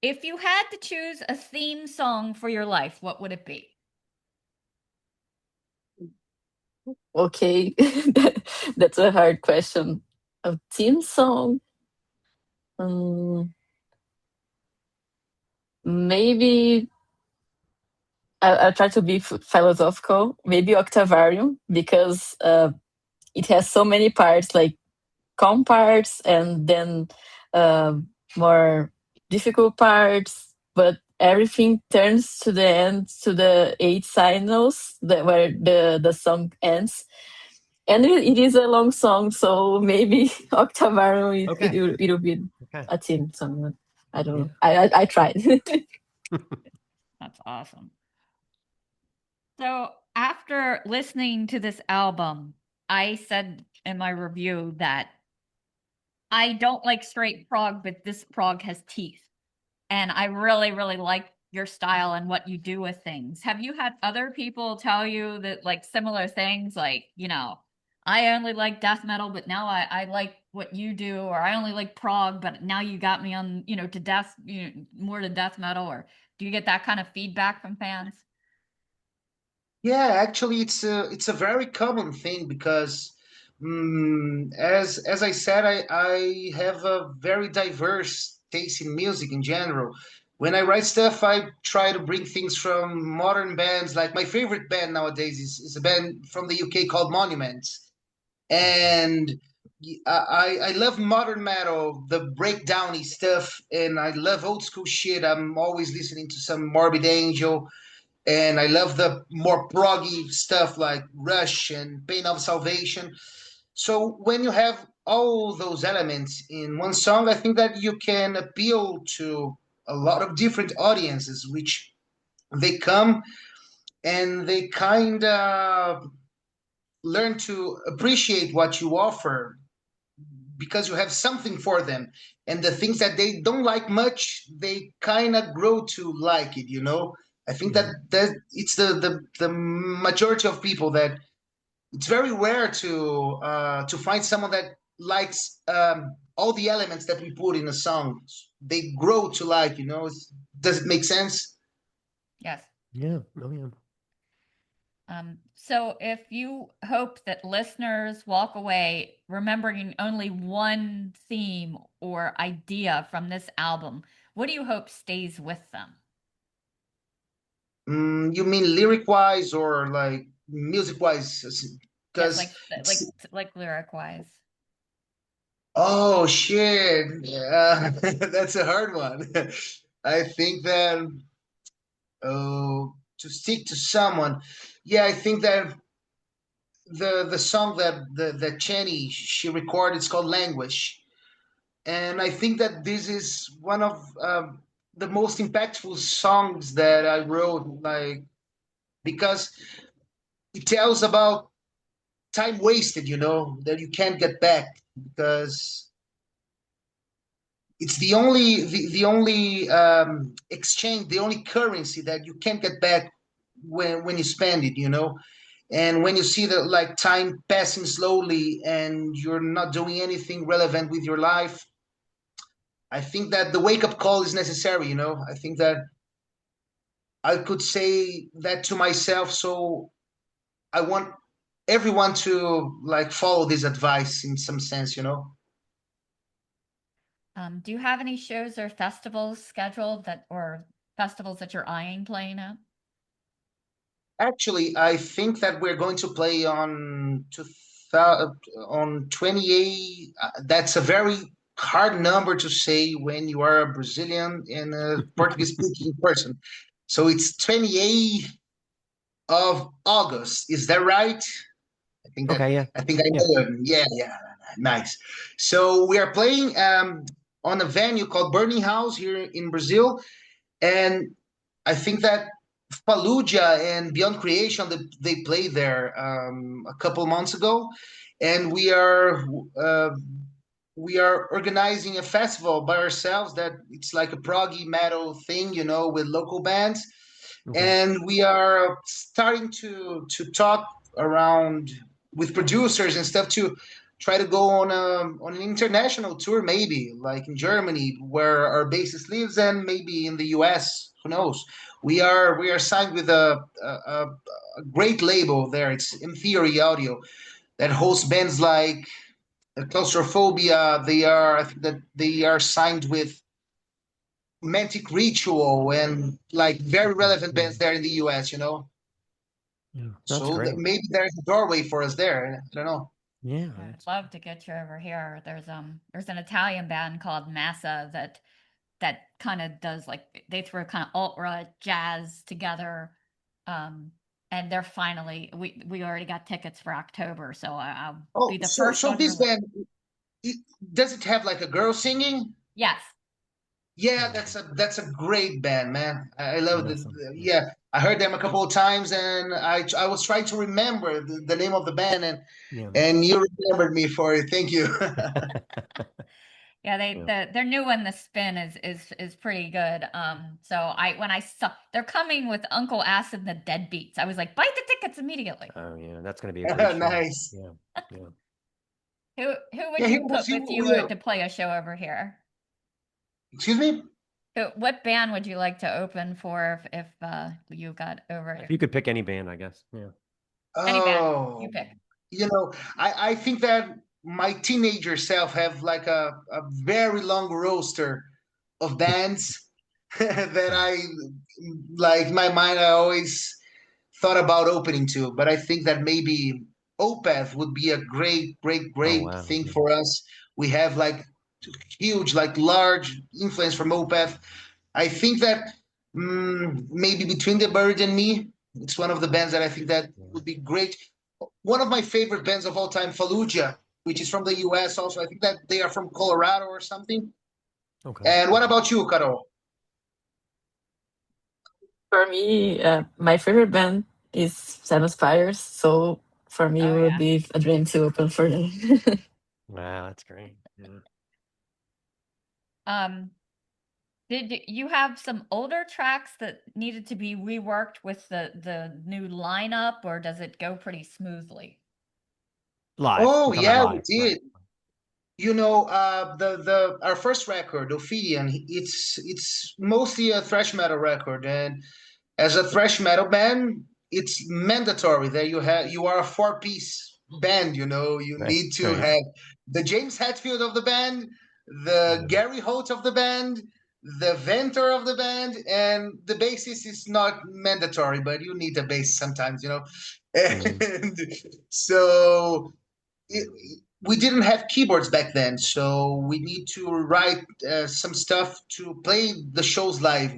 If you had to choose a theme song for your life, what would it be? Okay, that's a hard question. A theme song? Maybe I'll try to be philosophical. Maybe Octavarium because it has so many parts, like calm parts and then uh, more difficult parts, but everything turns to the end to the 8 signals where the song ends. And it is a long song, so maybe Octavarium Okay. it'll be Okay. a theme song. I don't know. Yeah. I tried. That's awesome. So after listening to this album, I said in my review that I don't like straight prog, but this prog has teeth. And I really, really like your style and what you do with things. Have you had other people tell you that like similar things, like, I only like death metal, but now I like what you do, or I only like prog, but now you got me on, to death, more to death metal, or do you get that kind of feedback from fans? Yeah, actually, it's a very common thing because, as I said, I have a very diverse taste in music in general. When I write stuff, I try to bring things from modern bands. Like my favorite band nowadays is a band from the UK called Monuments, and I love modern metal, the breakdowny stuff, and I love old school shit. I'm always listening to some Morbid Angel, and I love the more proggy stuff like Rush and Pain of Salvation. So when you have all those elements in one song, I think that you can appeal to a lot of different audiences, which they come and they kind of learn to appreciate what you offer because you have something for them. And the things that they don't like much, they kind of grow to like it. I think that it's the majority of people that it's very rare to find someone that likes all the elements that we put in a song. They grow to like. Does it make sense? Yes. Yeah. Oh yeah. So if you hope that listeners walk away remembering only one theme or idea from this album, what do you hope stays with them? You mean lyric wise or like music wise? Yes, Because like lyric wise. oh shit, yeah, that's a hard one. I think that to stick to someone, yeah, I think that the song that Chenny she recorded is called Language, and I think that this is one of the most impactful songs that I wrote, like because it tells about time wasted, that you can't get back because it's the only exchange, the only currency that you can't get back when you spend it. And when you see that like time passing slowly and you're not doing anything relevant with your life, I think that the wake up call is necessary. I think that I could say that to myself. So I want everyone to like follow this advice in some sense. Do you have any shows or festivals scheduled or festivals that you're eyeing playing at? Actually, I think that we're going to play on 2000, on 28. That's a very hard number to say when you are a Brazilian and a Portuguese speaking person. So it's 28th of August. Is that right? Okay, yeah. I think I Yeah. know it. Yeah, yeah, nice. So we are playing on a venue called Burning House here in Brazil, and I think that Fallujah and Beyond Creation they played there a couple months ago, and uh, we are organizing a festival by ourselves that it's like a proggy metal thing, with local bands, Okay. and we are starting to talk around with producers and stuff to try to go on an international tour, maybe like in Germany where our bassist lives, and maybe in the US. Who knows? We are signed with a great label there. It's In Theory Audio that hosts bands like Claustrophobia. I think that they are signed with Mantic Ritual and like very relevant bands there in the US. Yeah, that's So great. maybe there's a doorway for us there. I don't know. Yeah. I'd love to get you over here. There's an Italian band called Massa that kind of does like they throw kind of alt jazz together. And they're finally we already got tickets for October, so I'll be Oh, the so first so on your this list. band it, does it have like a girl singing? Yes. Yeah, Yeah. that's a great band, man. I love it. Awesome. Yeah. Yeah, I heard them a couple of times, and I was trying to remember the name of the band, Yeah. and you remembered me for it. Thank you. Yeah, Yeah. their new one, The Spin, is pretty good. So when I saw they're coming with Uncle Acid and the Deadbeats, I was like, buy the tickets immediately. Oh, yeah. That's going to be a great show. Nice. Yeah. Yeah. Who Yeah, would he you was. put with you Yeah. to play a show over here? Excuse me. What band would you like to open for if you got over If here? you could pick any band, I guess. Yeah. Any band you Oh, pick. I think that my teenager self have like a very long roster of bands that I like my mind I always thought about opening to, but I think that maybe Opeth would be a great, great, Oh, great wow. thing Yeah. for us. We have like huge, like large influence from Opeth. I think that maybe Between the Bird and Me, it's one of the bands that I think that would be great. One of my favorite bands of all time, Fallujah, which is from the US also. I think that they are from Colorado or something. Okay. And what about you, Carol? For me, my favorite band is Seven Spires, so for me, it Oh would yeah. be a dream to open for them. Wow. That's great. Yeah. Did you have some older tracks that needed to be reworked with the new lineup, or does it go pretty smoothly? Live. Oh You're talking about yeah, we live. Right. did. The our first record, Ophidian, it's mostly a thrash metal record, and as a thrash metal band, it's mandatory that you are a four-piece band. You Right. need to Right. have the James Hetfield of the band, the Yeah. Gary Holt of the band, the Venter of the band, and the bassist is not mandatory, but you need a bass sometimes. Mhm. And so it, we didn't have keyboards back then, so we need to write some stuff to play the shows live.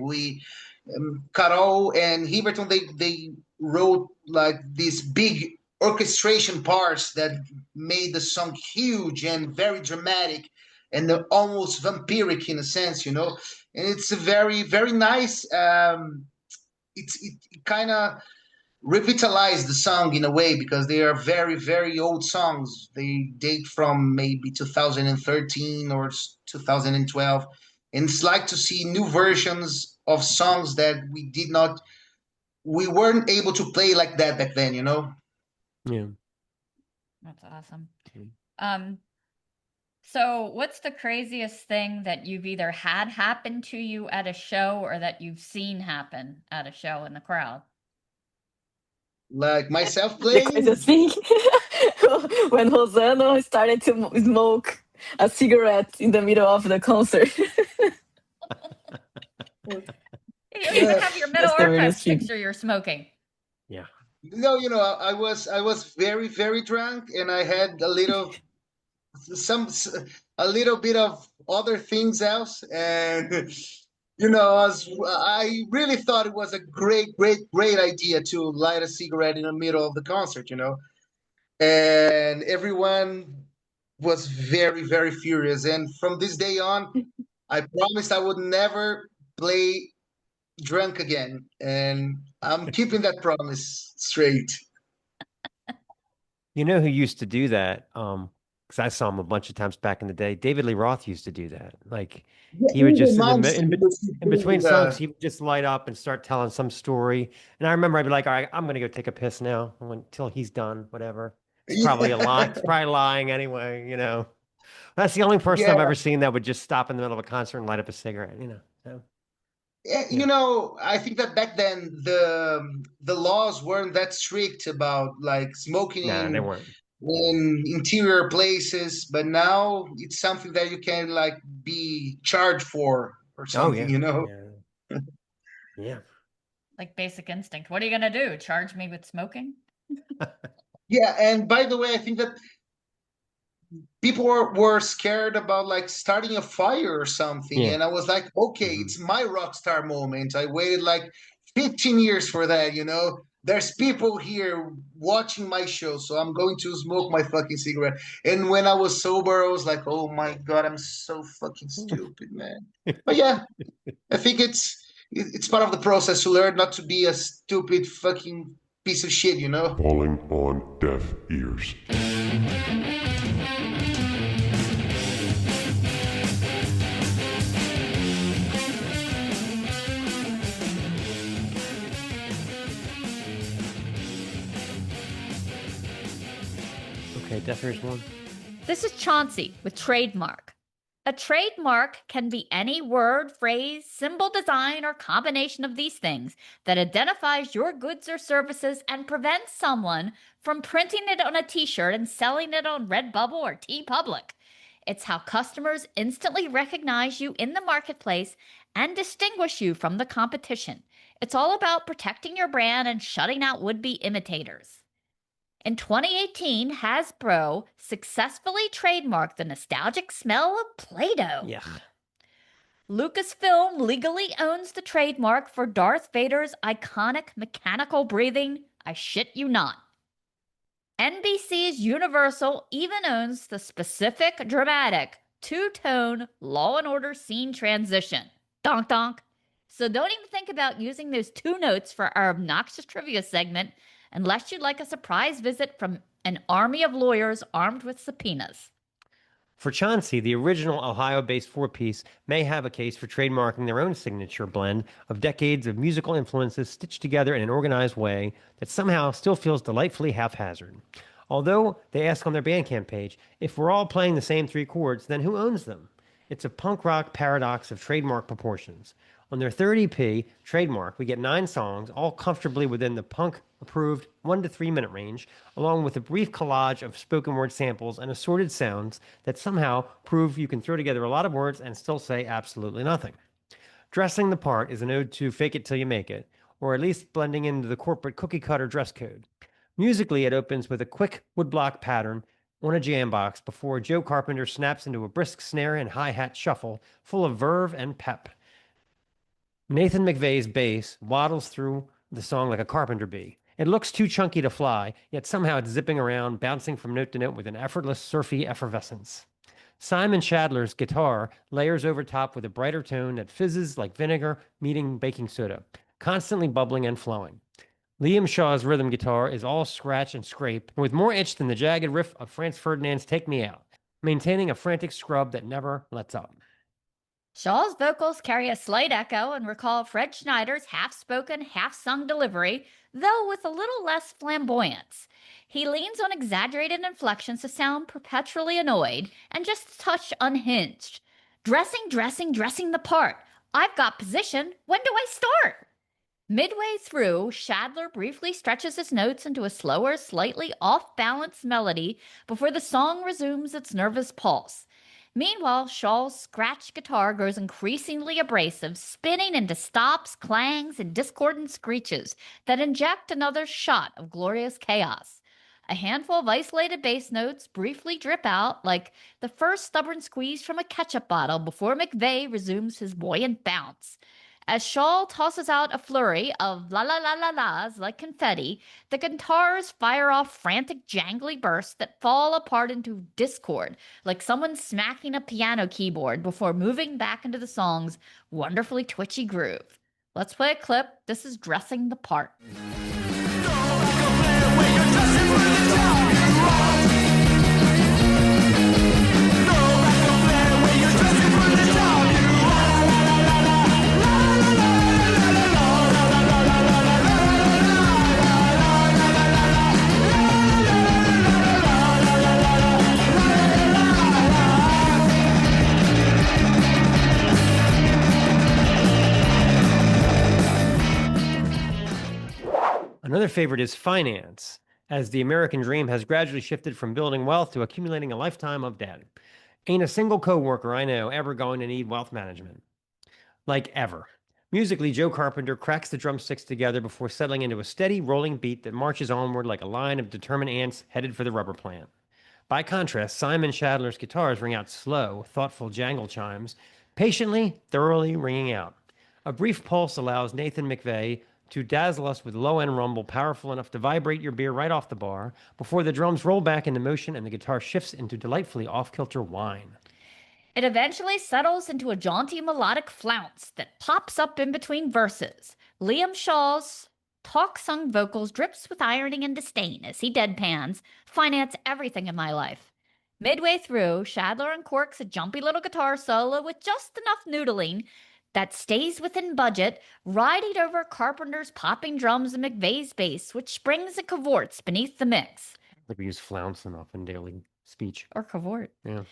Carol and Heberton, they wrote like these big orchestration parts that made the song huge and very dramatic and almost vampiric in a sense. And it's a very, very nice. It kind of revitalize the song in a way because they are very, very old songs. They date from maybe 2013 or 2012. And it's like to see new versions of songs that we weren't able to play like that back then. Yeah. That's awesome. Mhm. Um, So, what's the craziest thing that you've either had happen to you at a show or that you've seen happen at a show in the crowd? Like myself The craziest playing. thing when Rosano started to smoke a cigarette in the middle of the concert. You even have your Metal That's the Archives weirdest thing. picture you're smoking. Yeah. No, I was very very drunk, and I had some a little bit of other things else, and I really thought it was a great idea to light a cigarette in the middle of the concert, and everyone was very very furious. And from this day on, I promised I would never play drunk again, and I'm keeping that promise straight. You know who used to do that? Because I saw him a bunch of times back in the day. David Lee Roth used to do that. Like Yeah, he would even just months in between songs, he would just light up and start telling some story. And I remember I'd be like, all right, I'm gonna go take a piss now until he's done, whatever. It's probably a lie. It's probably lying anyway, That's the only person yeah. I've ever seen that would just stop in the middle of a concert and light up a cigarette. So Yeah, I think that back then the laws weren't that strict about like smoking nah, they weren't. in interior places, but now it's something that you can like be charged for or Oh something, yeah. Yeah. Yeah. Like Basic Instinct. What are you going to do? Charge me with smoking? Yeah, and by the way, I think that people were scared about like starting a fire or something, Yeah. and I was like, okay, it's my rock star moment. I waited like 15 years for that. There's people here watching my show, so I'm going to smoke my fucking cigarette. And when I was sober, I was like, oh my god, I'm so fucking stupid, man. But yeah, I think it's part of the process to learn not to be a stupid fucking piece of shit. Falling on deaf ears. Okay, deaf ears one. This is Chauncey with Trademark. A trademark can be any word, phrase, symbol, design, or combination of these things that identifies your goods or services and prevents someone from printing it on a t-shirt and selling it on Redbubble or TeePublic. It's how customers instantly recognize you in the marketplace and distinguish you from the competition. It's all about protecting your brand and shutting out would-be imitators. In 2018, Hasbro successfully trademarked the nostalgic smell of Play-Doh. Yeah. Lucasfilm legally owns the trademark for Darth Vader's iconic mechanical breathing, I shit you not. NBC's Universal even owns the specific, dramatic, two-tone Law & Order scene transition. Donk donk. So don't even think about using those two notes for our obnoxious trivia segment unless you'd like a surprise visit from an army of lawyers armed with subpoenas. For Choncy, the original Ohio-based four-piece may have a case for trademarking their own signature blend of decades of musical influences stitched together in an organized way that somehow still feels delightfully haphazard. Although they ask on their Bandcamp page, if we're all playing the same three chords, then who owns them? It's a punk rock paradox of trademark proportions. On their third EP, Trademark, we get 9 songs, all comfortably within the punk-approved 1 to 3 minute range, along with a brief collage of spoken word samples and assorted sounds that somehow prove you can throw together a lot of words and still say absolutely nothing. Dressing the part is an ode to fake it till you make it, or at least blending into the corporate cookie-cutter dress code. Musically, it opens with a quick woodblock pattern on a jam box before Joe Carpenter snaps into a brisk snare and hi-hat shuffle full of verve and pep. Nathan McVeigh's bass waddles through the song like a carpenter bee. It looks too chunky to fly, yet somehow it's zipping around, bouncing from note to note with an effortless, surfy effervescence. Simon Shadler's guitar layers over top with a brighter tone that fizzes like vinegar meeting baking soda, constantly bubbling and flowing. Liam Shaw's rhythm guitar is all scratch and scrape, with more itch than the jagged riff of Franz Ferdinand's Take Me Out, maintaining a frantic scrub that never lets up. Shaw's vocals carry a slight echo and recall Fred Schneider's half-spoken, half-sung delivery, though with a little less flamboyance. He leans on exaggerated inflections to sound perpetually annoyed and just a touch unhinged. Dressing the part. I've got position. When do I start? Midway through, Shadler briefly stretches his notes into a slower, slightly off-balance melody before the song resumes its nervous pulse. Meanwhile, Shaw's scratch guitar grows increasingly abrasive, spinning into stops, clangs, and discordant screeches that inject another shot of glorious chaos. A handful of isolated bass notes briefly drip out like the first stubborn squeeze from a ketchup bottle before McVeigh resumes his buoyant bounce. As Shaw tosses out a flurry of la la la la la's like confetti, the guitars fire off frantic jangly bursts that fall apart into discord, like someone smacking a piano keyboard before moving back into the song's wonderfully twitchy groove. Let's play a clip. This is Dressing the Part. Another favorite is finance, as the American dream has gradually shifted from building wealth to accumulating a lifetime of debt. Ain't a single coworker I know ever going to need wealth management. Like ever. Musically, Joe Carpenter cracks the drumsticks together before settling into a steady, rolling beat that marches onward like a line of determined ants headed for the rubber plant. By contrast, Simon Shadler's guitars ring out slow, thoughtful jangle chimes, patiently, thoroughly ringing out. A brief pulse allows Nathan McVeigh to dazzle us with low-end rumble powerful enough to vibrate your beer right off the bar before the drums roll back into motion and the guitar shifts into delightfully off-kilter whine. It eventually settles into a jaunty melodic flounce that pops up in between verses. Liam Shaw's talk-sung vocals drips with irony and disdain as he deadpans, finance everything in my life. Midway through, Shadler uncorks a jumpy little guitar solo with just enough noodling that stays within budget, riding over Carpenter's popping drums and McVeigh's bass, which springs and cavorts beneath the mix. Like we use flounce enough in daily speech. Or cavort. Yeah.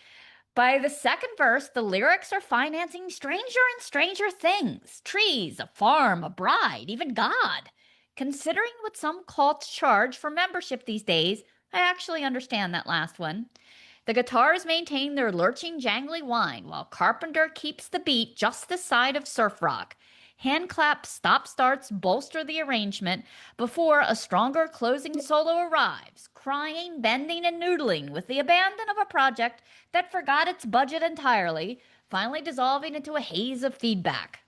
By the second verse, the lyrics are financing stranger and stranger things. Trees, a farm, a bride, even God. Considering what some cults charge for membership these days, I actually understand that last one. The guitars maintain their lurching, jangly whine, while Carpenter keeps the beat just this side of surf rock. Hand claps, stop-starts bolster the arrangement before a stronger closing solo arrives, crying, bending, and noodling with the abandon of a project that forgot its budget entirely, finally dissolving into a haze of feedback.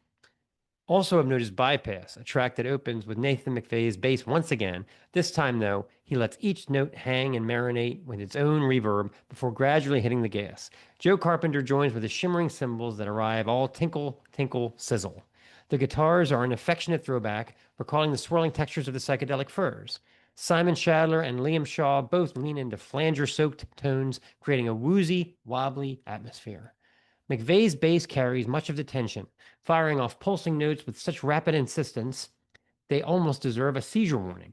Also of note is Bypass, a track that opens with Nathan McVeigh's bass once again. This time, though, he lets each note hang and marinate with its own reverb before gradually hitting the gas. Joe Carpenter joins with the shimmering cymbals that arrive all tinkle, tinkle, sizzle. The guitars are an affectionate throwback, recalling the swirling textures of the psychedelic furs. Simon Shadler and Liam Shaw both lean into flanger-soaked tones, creating a woozy, wobbly atmosphere. McVeigh's bass carries much of the tension, firing off pulsing notes with such rapid insistence, they almost deserve a seizure warning.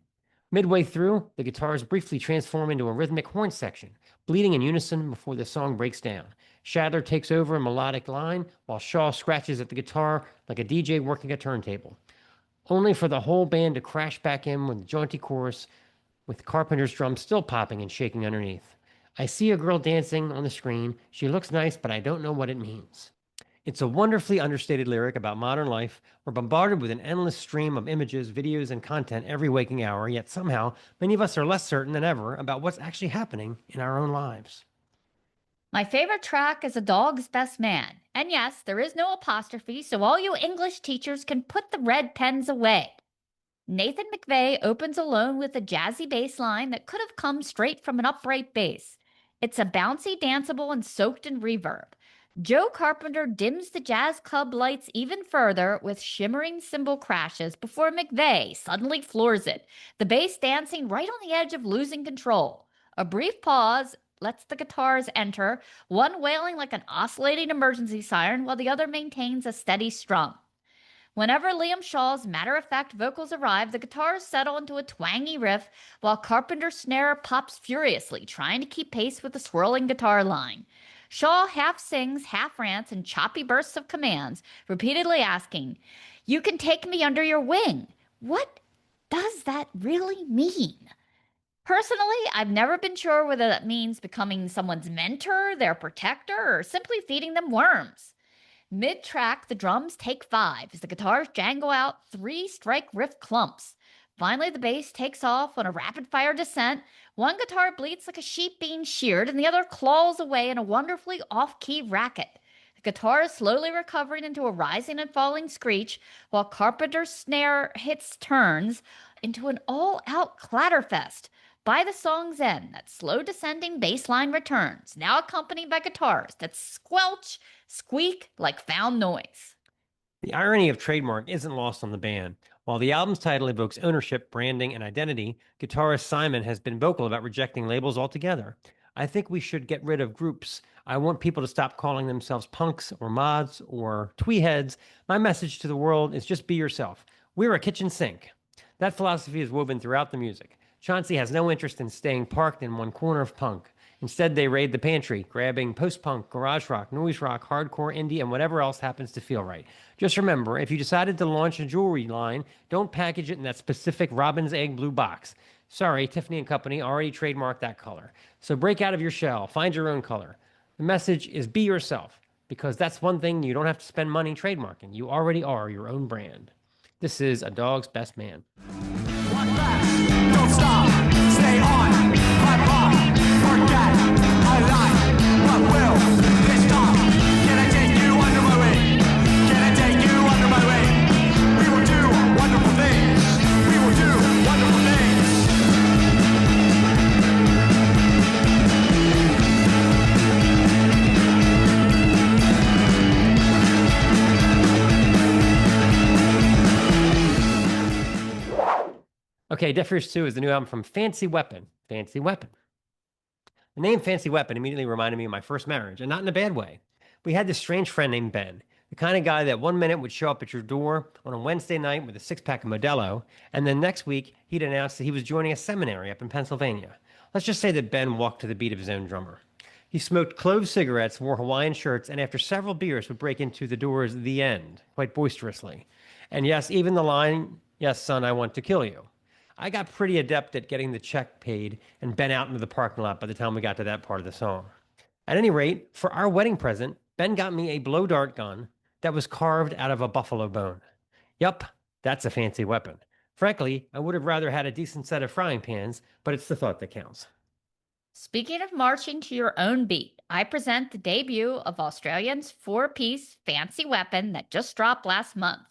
Midway through, the guitars briefly transform into a rhythmic horn section, bleeding in unison before the song breaks down. Shadler takes over a melodic line, while Shaw scratches at the guitar like a DJ working a turntable, only for the whole band to crash back in with a jaunty chorus, with Carpenter's drums still popping and shaking underneath. I see a girl dancing on the screen. She looks nice, but I don't know what it means. It's a wonderfully understated lyric about modern life. We're bombarded with an endless stream of images, videos, and content every waking hour, yet somehow many of us are less certain than ever about what's actually happening in our own lives. My favorite track is A Dog's Best Man. And yes, there is no apostrophe, so all you English teachers can put the red pens away. Nathan McVeigh opens alone with a jazzy bass line that could have come straight from an upright bass. It's a bouncy, danceable, and soaked in reverb. Joe Carpenter dims the jazz club lights even further with shimmering cymbal crashes before McVeigh suddenly floors it, the bass dancing right on the edge of losing control. A brief pause, lets the guitars enter, one wailing like an oscillating emergency siren while the other maintains a steady strum. Whenever Liam Shaw's matter-of-fact vocals arrive, the guitars settle into a twangy riff while Carpenter's snare pops furiously, trying to keep pace with the swirling guitar line. Shaw half sings, half rants in choppy bursts of commands, repeatedly asking, "You can take me under your wing." What does that really mean? Personally, I've never been sure whether that means becoming someone's mentor, their protector, or simply feeding them worms. Mid-track, the drums take 5 as the guitars jangle out 3-strike riff clumps. Finally, the bass takes off on a rapid-fire descent. One guitar bleats like a sheep being sheared, and the other claws away in a wonderfully off-key racket. The guitar is slowly recovering into a rising and falling screech, while Carpenter's snare hits turns into an all-out clatterfest. By the song's end, that slow descending bass line returns, now accompanied by guitars that squelch, squeak like found noise. The irony of Trademark isn't lost on the band. While the album's title evokes ownership, branding, and identity, guitarist Simon has been vocal about rejecting labels altogether. I think we should get rid of groups. I want people to stop calling themselves punks or mods or tweeheads. My message to the world is just be yourself. We're a kitchen sink. That philosophy is woven throughout the music. Choncy has no interest in staying parked in one corner of punk. Instead, they raid the pantry, grabbing post-punk, garage rock, noise rock, hardcore, indie, and whatever else happens to feel right. Just remember, if you decided to launch a jewelry line, don't package it in that specific robin's egg blue box. Sorry, Tiffany & Company already trademarked that color. So break out of your shell, find your own color. The message is be yourself, because that's one thing you don't have to spend money trademarking. You already are your own brand. This is A Dog's Best Man. Don't stop, stay on my block. Forget my life. What will this stop? Can I take you under my wing? Can I take you under my wing? We will do wonderful things. We will do wonderful things. Okay, Deaf Ears 2 is the new album from Fancy Weapon. Fancy Weapon. The name Fancy Weapon immediately reminded me of my first marriage, and not in a bad way. We had this strange friend named Ben, the kind of guy that one minute would show up at your door on a Wednesday night with a 6-pack of Modelo, and then next week he'd announce that he was joining a seminary up in Pennsylvania. Let's just say that Ben walked to the beat of his own drummer. He smoked clove cigarettes, wore Hawaiian shirts, and after several beers would break into the doors "The End" quite boisterously. And yes, even the line, "Yes, son, I want to kill you." I got pretty adept at getting the check paid and Ben out into the parking lot by the time we got to that part of the song. At any rate, for our wedding present, Ben got me a blow dart gun that was carved out of a buffalo bone. Yup, that's a fancy weapon. Frankly, I would have rather had a decent set of frying pans, but it's the thought that counts. Speaking of marching to your own beat, I present the debut of Australian's 4-piece Fancy Weapon that just dropped last month.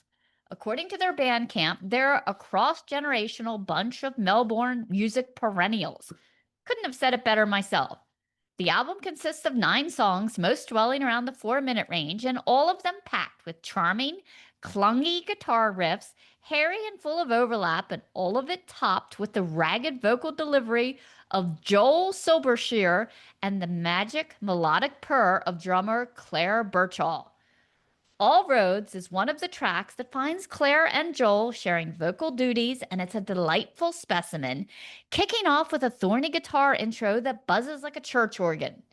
According to their Bandcamp, they're a cross-generational bunch of Melbourne music perennials. Couldn't have said it better myself. The album consists of 9 songs, most dwelling around the 4-minute range, and all of them packed with charming, clungy guitar riffs, hairy and full of overlap, and all of it topped with the ragged vocal delivery of Joel Silbershear and the magic melodic purr of drummer Claire Birchall. All Roads is one of the tracks that finds Claire and Joel sharing vocal duties, and it's a delightful specimen, kicking off with a thorny guitar intro that buzzes like a church organ.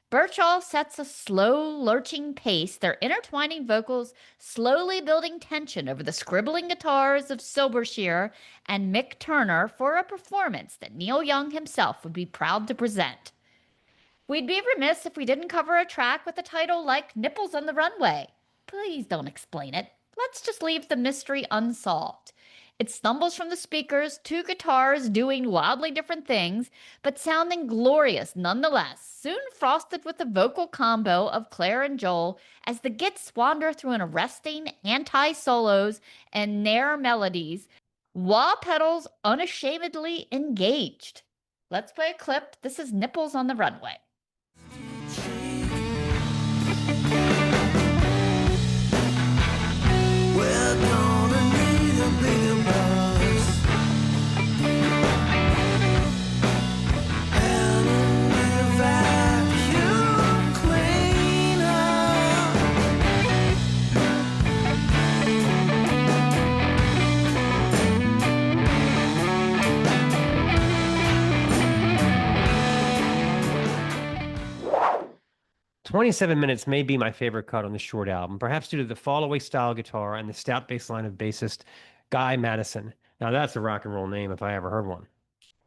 Birchall sets a slow, lurching pace, their intertwining vocals slowly building tension over the scribbling guitars of Silbershear and Mick Turner for a performance that Neil Young himself would be proud to present. We'd be remiss if we didn't cover a track with a title like Nipples on the Runway. Please don't explain it. Let's just leave the mystery unsolved. It stumbles from the speakers, 2 guitars doing wildly different things, but sounding glorious nonetheless, soon frosted with a vocal combo of Claire and Joel as the gits wander through an arresting anti-solos and snare melodies, wah pedals unashamedly engaged. Let's play a clip. This is Nipples on the Runway. We're gonna need a bigger bus and a new van. 27 minutes may be my favorite cut on the short album, perhaps due to the fall-away style guitar and the stout bass line of bassist Guy Madison. Now that's a rock and roll name if I ever heard one.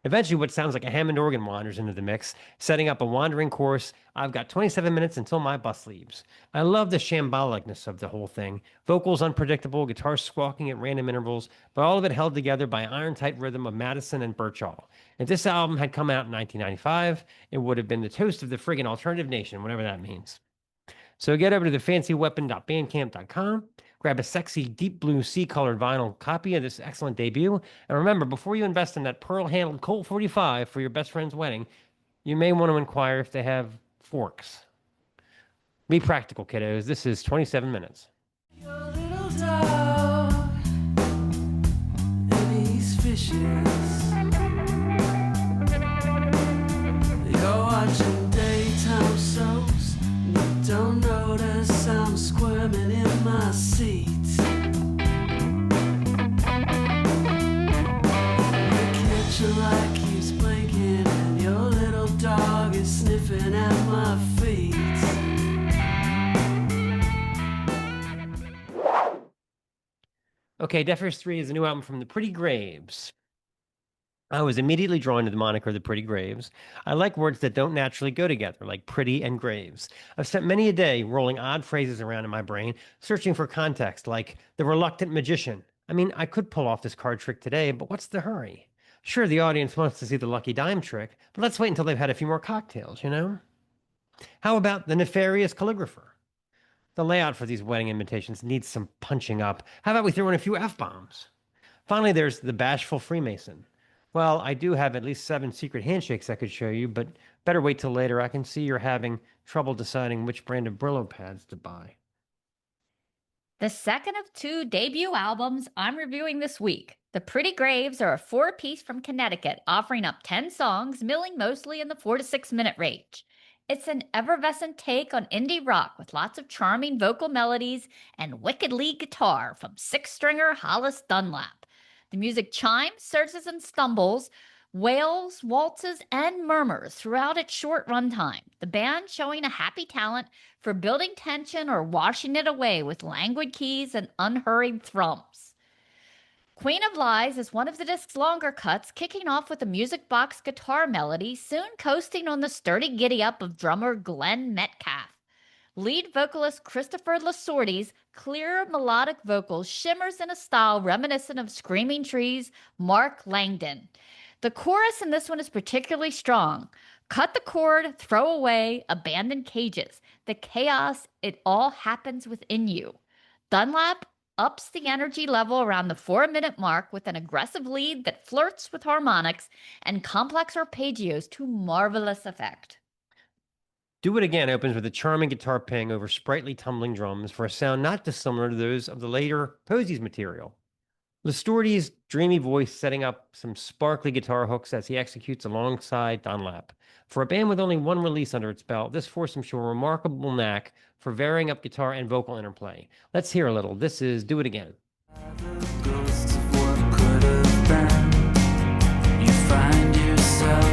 Eventually, what sounds like a Hammond organ wanders into the mix, setting up a wandering chorus. I've got 27 minutes until my bus leaves. I love the shambolicness of the whole thing. Vocals unpredictable, guitars squawking at random intervals, but all of it held together by iron-tight rhythm of Madison and Birchall. If this album had come out in 1995, it would have been the toast of the friggin' alternative nation, whatever that means. So get over to thefancyweapon.bandcamp.com, grab a sexy deep blue sea-colored vinyl copy of this excellent debut, and remember, before you invest in that pearl-handled Colt 45 for your best friend's wedding, you may want to inquire if they have forks. Be practical, kiddos. This is 27 minutes. Your little dog and these fishes. You're watching daytime soaps. You don't notice I'm squirming in my seat. The kitchen light keeps blinking and your little dog is sniffing at my feet. Okay, Deaf Ears 3 is a new album from the Pretty Graves. I was immediately drawn to the moniker The Pretty Graves. I like words that don't naturally go together, like pretty and graves. I've spent many a day rolling odd phrases around in my brain, searching for context, like the reluctant magician. I mean, I could pull off this card trick today, but what's the hurry? Sure, the audience wants to see the lucky dime trick, but let's wait until they've had a few more cocktails, you know? How about the nefarious calligrapher? The layout for these wedding invitations needs some punching up. How about we throw in a few F-bombs? Finally, there's the bashful Freemason. Well, I do have at least 7 secret handshakes I could show you, but better wait till later. I can see you're having trouble deciding which brand of Brillo pads to buy. The second of 2 debut albums I'm reviewing this week. The Pretty Graves are a 4-piece from Connecticut, offering up 10 songs, milling mostly in the 4 to 6 minute range. It's an effervescent take on indie rock with lots of charming vocal melodies and wicked lead guitar from 6-stringer Hollis Dunlap. The music chimes, surges, and stumbles, wails, waltzes, and murmurs throughout its short runtime. The band showing a happy talent for building tension or washing it away with languid keys and unhurried thrums. Queen of Lies is one of the disc's longer cuts, kicking off with a music box guitar melody, soon coasting on the sturdy giddy-up of drummer Glenn Metcalf. Lead vocalist Christopher Lasorti's clear melodic vocals shimmers in a style reminiscent of Screaming Trees' Mark Langdon. The chorus in this one is particularly strong. Cut the cord, throw away, abandon cages. The chaos, it all happens within you. Dunlap ups the energy level around the 4-minute mark with an aggressive lead that flirts with harmonics and complex arpeggios to marvelous effect. Do It Again opens with a charming guitar ping over sprightly tumbling drums for a sound not dissimilar to those of the later Posies material. Listorti's dreamy voice setting up some sparkly guitar hooks as he executes alongside Dunlap. For a band with only 1 release under its belt, this forced him to show a remarkable knack for varying up guitar and vocal interplay. Let's hear a little. This is Do It Again. Ghosts of what could have been. You find yourself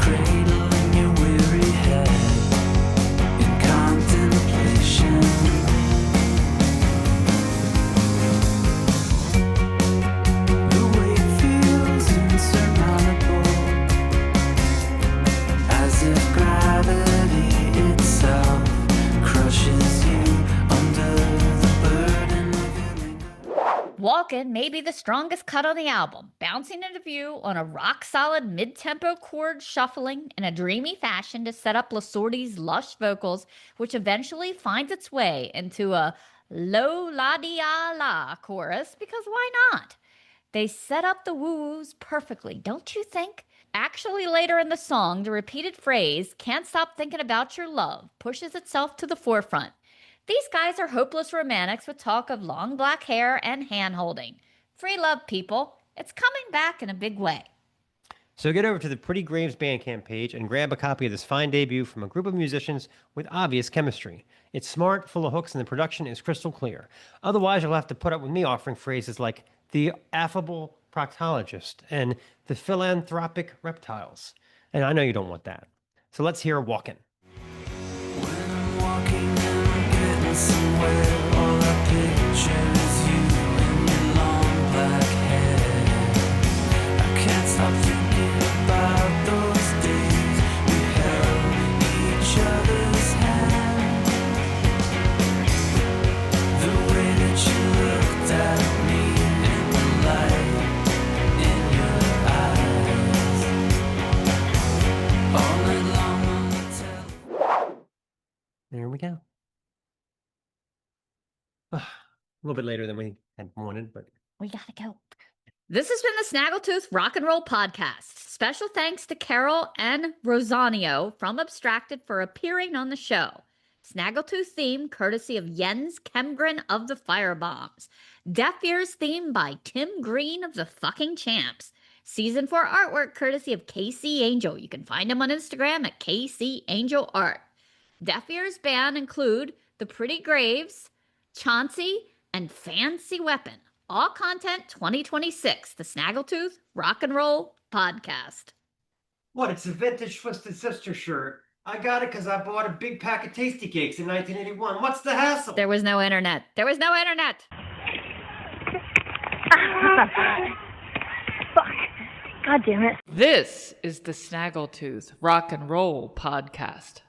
cradling your weary head in contemplation. The weight feels insurmountable, as if gravity itself crushes you under the burden of your linger. Walkin' may be the strongest cut on the album, bouncing into view on a rock-solid mid-tempo chord shuffling in a dreamy fashion to set up Lasorti's lush vocals, which eventually finds its way into a lo-la-di-a-la chorus, because why not? They set up the woo-woos perfectly, don't you think? Actually, later in the song, the repeated phrase, "Can't stop thinking about your love," pushes itself to the forefront. These guys are hopeless romantics with talk of long black hair and hand-holding. Free love, people. It's coming back in a big way. So get over to the Pretty Graves Bandcamp page and grab a copy of this fine debut from a group of musicians with obvious chemistry. It's smart, full of hooks, and the production is crystal clear. Otherwise, you'll have to put up with me offering phrases like the affable proctologist and the philanthropic reptiles. And I know you don't want that. So let's hear Walkin'. When I'm somewhere, all I picture is you in your long black hair. I can't stop thinking about those days we held each other's hand. The way that you looked at me and the light in your eyes. All night long on the telephone. There we go. A little bit later than we had wanted, but We gotta go. This has been the Snaggletooth Rock and Roll Podcast. Special thanks to Carol and Rosano from Abstracted for appearing on the show. Snaggletooth theme courtesy of Jens Kemgren of the Firebombs. Deaf Ears theme by Tim Green of the Fucking Champs. Season 4 artwork courtesy of KC Angel. You can find him on Instagram at KC Angel Art. Deaf Ears band include The Pretty Graves, Choncy, and Fancy Weapon. All content 2026, the Snaggletooth Rock and Roll Podcast. what? It's a vintage Twisted Sister shirt. I got it because I bought a big pack of Tasty Cakes in 1981. What's the hassle? There was no internet. There was no internet. Fuck. God damn it. This is the Snaggletooth Rock and Roll Podcast.